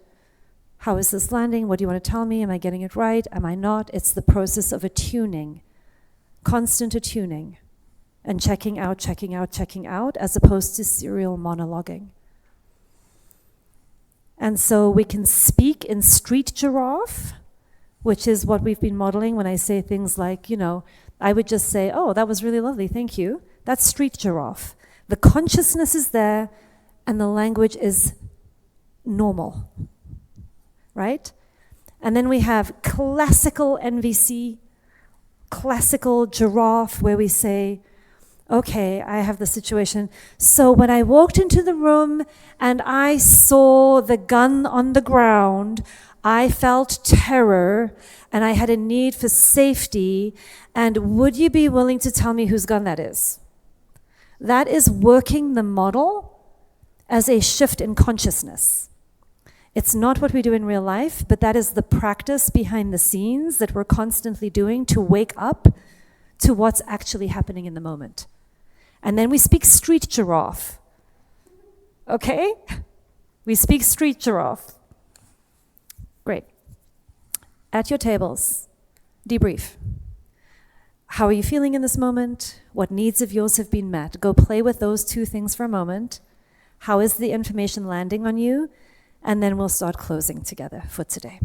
How is this landing? What do you want to tell me? Am I getting it right? Am I not? It's the process of attuning. Constant attuning and checking out, as opposed to serial monologuing. And so we can speak in street giraffe, which is what we've been modeling when I say things like, I would just say, oh, that was really lovely, thank you. That's street giraffe. The consciousness is there and the language is normal, right? And then we have classical NVC, classical giraffe, where we say, okay, I have the situation. So when I walked into the room and I saw the gun on the ground, I felt terror and I had a need for safety. And would you be willing to tell me whose gun that is? That is working the model as a shift in consciousness. It's not what we do in real life, but that is the practice behind the scenes that we're constantly doing to wake up to what's actually happening in the moment. And then we speak street giraffe. Okay? We speak street giraffe. Great. At your tables, debrief. How are you feeling in this moment? What needs of yours have been met? Go play with those two things for a moment. How is the information landing on you? And then we'll start closing together for today.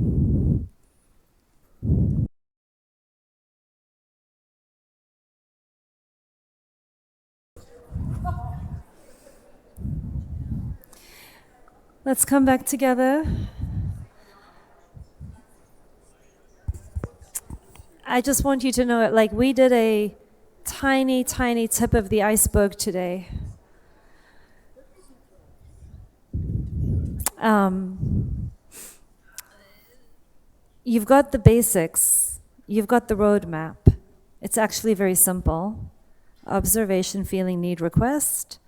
Let's come back together. I just want you to know, like, we did a tiny, tiny tip of the iceberg today. You've got the basics. You've got the roadmap. It's actually very simple. Observation, feeling, need, request.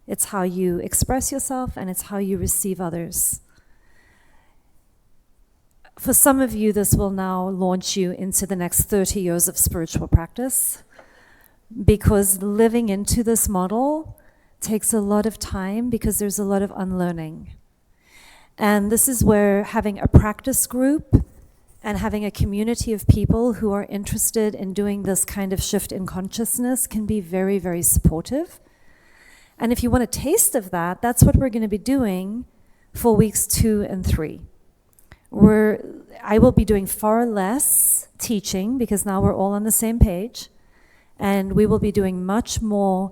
It's how you express yourself, and it's how you receive others. For some of you, this will now launch you into the next 30 years of spiritual practice, because living into this model takes a lot of time because there's a lot of unlearning. And this is where having a practice group and having a community of people who are interested in doing this kind of shift in consciousness can be very, very supportive. And if you want a taste of that, that's what we're going to be doing for weeks 2 and 3. I will be doing far less teaching because now we're all on the same page. And we will be doing much more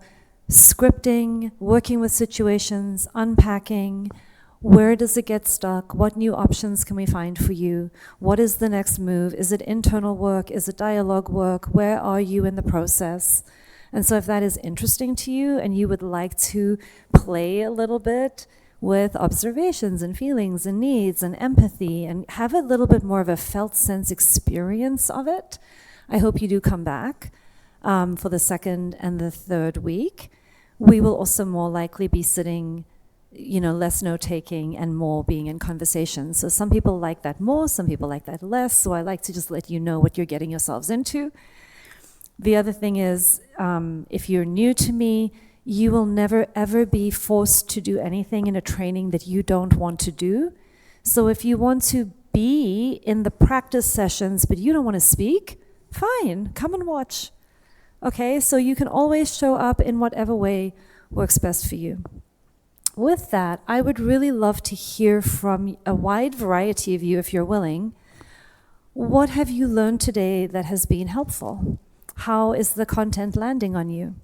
scripting, working with situations, unpacking. Where does it get stuck? What new options can we find for you? What is the next move? Is it internal work? Is it dialogue work? Where are you in the process? And so if that is interesting to you and you would like to play a little bit with observations and feelings and needs and empathy and have a little bit more of a felt sense experience of it, I hope you do come back for the second and the third week. We will also more likely be sitting, less note-taking and more being in conversation. So some people like that more, some people like that less. So I like to just let you know what you're getting yourselves into. The other thing is, if you're new to me, you will never ever be forced to do anything in a training that you don't want to do. So if you want to be in the practice sessions but you don't want to speak, fine, come and watch. Okay, so you can always show up in whatever way works best for you. With that, I would really love to hear from a wide variety of you, if you're willing. What have you learned today that has been helpful? How is the content landing on you?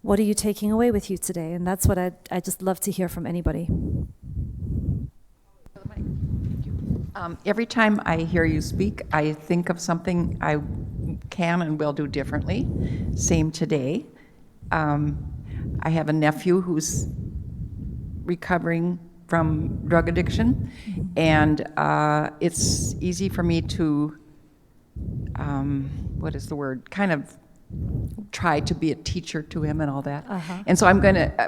What are you taking away with you today? And that's what I just love to hear from anybody. Every time I hear you speak, I think of something I can and will do differently. Same today. I have a nephew who's recovering from drug addiction, and it's easy for me to, kind of try to be a teacher to him and all that. And so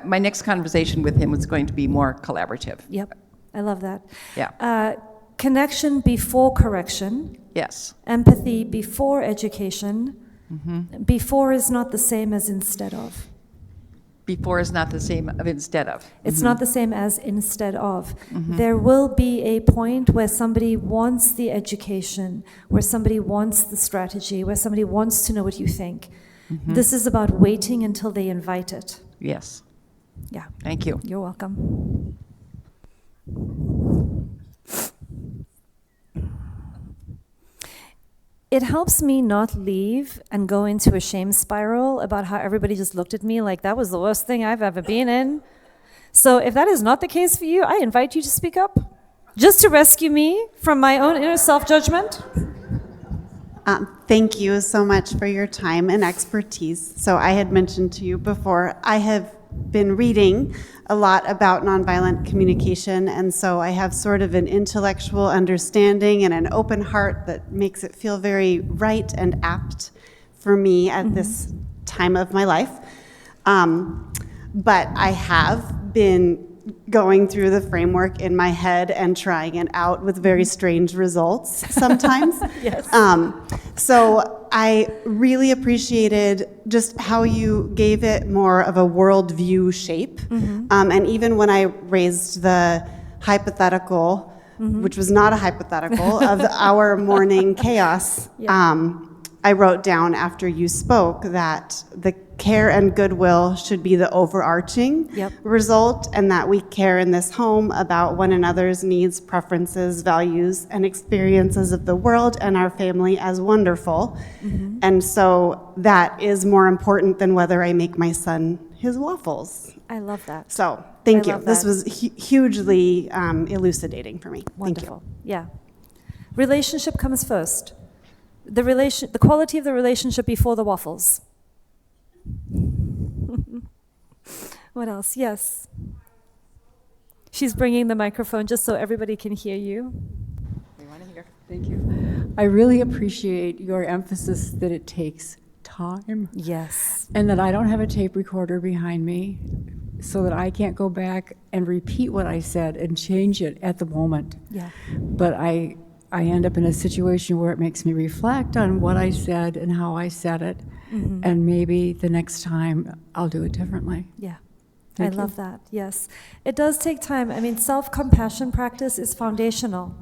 my next conversation with him is going to be more collaborative. Yep, I love that. Yeah. Connection before correction. Yes. Empathy before education. Mm-hmm. Before is not the same as instead of. Before is not the same of instead of. It's not the same as instead of. There will be a point where somebody wants the education, where somebody wants the strategy, where somebody wants to know what you think. This is about waiting until they invite it. Yes. Yeah. Thank you. You're welcome. It helps me not leave and go into a shame spiral about how everybody just looked at me like that was the worst thing I've ever been in. So if that is not the case for you, I invite you to speak up, just to rescue me from my own inner self-judgment. Thank you so much for your time and expertise. So I had mentioned to you before, I have been reading a lot about nonviolent communication, and so I have sort of an intellectual understanding and an open heart that makes it feel very right and apt for me at this time of my life. But I have been going through the framework in my head and trying it out with very strange results sometimes. Yes. So I really appreciated just how you gave it more of a worldview shape. And even when I raised the hypothetical, which was not a hypothetical, of our morning chaos, I wrote down after you spoke that the care and goodwill should be the overarching result, and that we care in this home about one another's needs, preferences, values, and experiences of the world and our family as wonderful. And so that is more important than whether I make my son his waffles. I love that. So thank you. love This that. was hugely elucidating for me. Wonderful. Thank Yeah. Relationship comes first. The quality of the relationship before the waffles. What else? Yes. She's bringing the microphone just so everybody can hear you. They want to hear. Thank you. I really appreciate your emphasis that it takes time. Yes. And that I don't have a tape recorder behind me so that I can't go back and repeat what I said and change it at the moment. Yeah. But I end up in a situation where it makes me reflect on what I said and how I said it. And maybe the next time I'll do it differently. Yeah. Thank I you. love that. Yes. It does take time. I mean, self-compassion practice is foundational,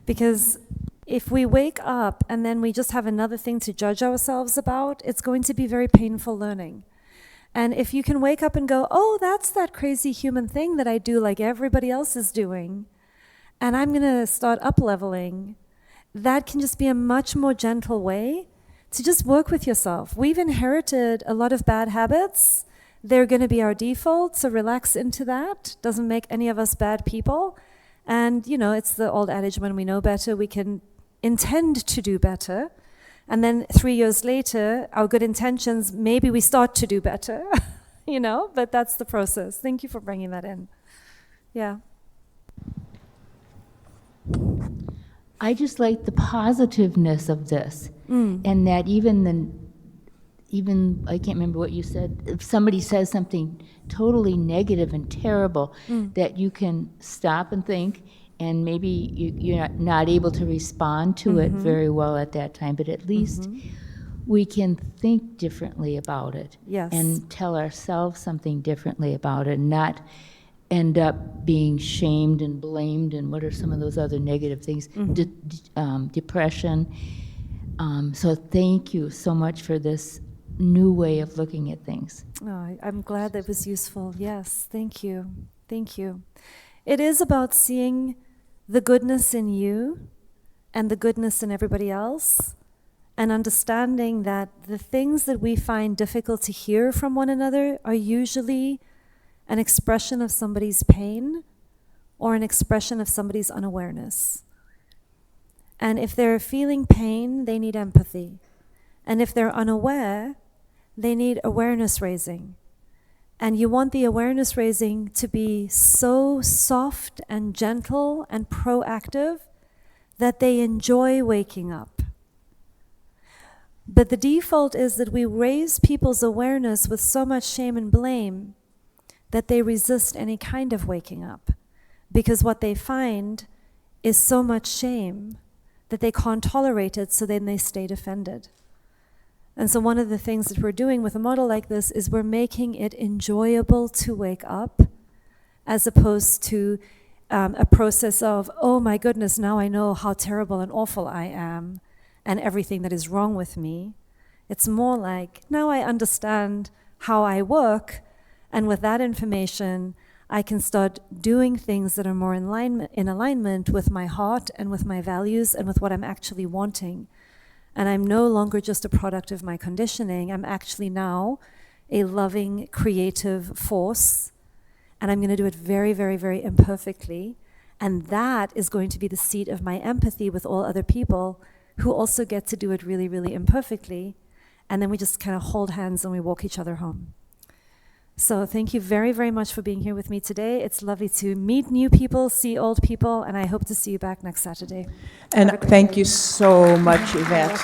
because if we wake up and then we just have another thing to judge ourselves about, it's going to be very painful learning. And if you can wake up and go, oh, that's that crazy human thing that I do like everybody else is doing, and I'm going to start up-leveling, that can just be a much more gentle way to just work with yourself. We've inherited a lot of bad habits. They're going to be our default, so relax into that. Doesn't make any of us bad people. And, you know, it's the old adage, when we know better, we can intend to do better. And then 3 years later, our good intentions, maybe we start to do better, you know, but that's the process. Thank you for bringing that in. Yeah. I just like the positiveness of this, and that even I can't remember what you said, if somebody says something totally negative and terrible, that you can stop and think, and maybe you're not able to respond to it very well at that time, but at least we can think differently about it. Yes. And tell ourselves something differently about it, and not end up being shamed and blamed, and what are some of those other negative things, depression. So thank you so much for this new way of looking at things. Oh, I'm glad that was useful. Yes, thank you. Thank you. It is about seeing the goodness in you and the goodness in everybody else, and understanding that the things that we find difficult to hear from one another are usually an expression of somebody's pain or an expression of somebody's unawareness. And if they're feeling pain, they need empathy. And if they're unaware, they need awareness raising. And you want the awareness raising to be so soft and gentle and proactive that they enjoy waking up. But the default is that we raise people's awareness with so much shame and blame that they resist any kind of waking up, because what they find is so much shame that they can't tolerate it, so then they stay defended. And so one of the things that we're doing with a model like this is we're making it enjoyable to wake up, as opposed to a process of, oh my goodness, now I know how terrible and awful I am and everything that is wrong with me. It's more like, now I understand how I work, and with that information, I can start doing things that are more in alignment with my heart and with my values and with what I'm actually wanting. And I'm no longer just a product of my conditioning. I'm actually now a loving, creative force. And I'm going to do it very, very, very imperfectly. And that is going to be the seat of my empathy with all other people who also get to do it really, really imperfectly. And then we just kind of hold hands and we walk each other home. So thank you very, very much for being here with me today. It's lovely to meet new people, see old people, and I hope to see you back next Saturday. And thank you so much, Yvette.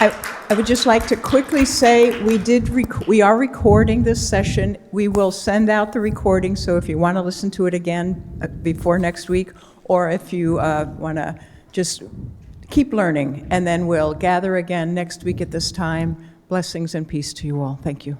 I would just like to quickly say we are recording this session. We will send out the recording, so if you want to listen to it again before next week, or if you want to just keep learning, and then we'll gather again next week at this time. Blessings and peace to you all. Thank you.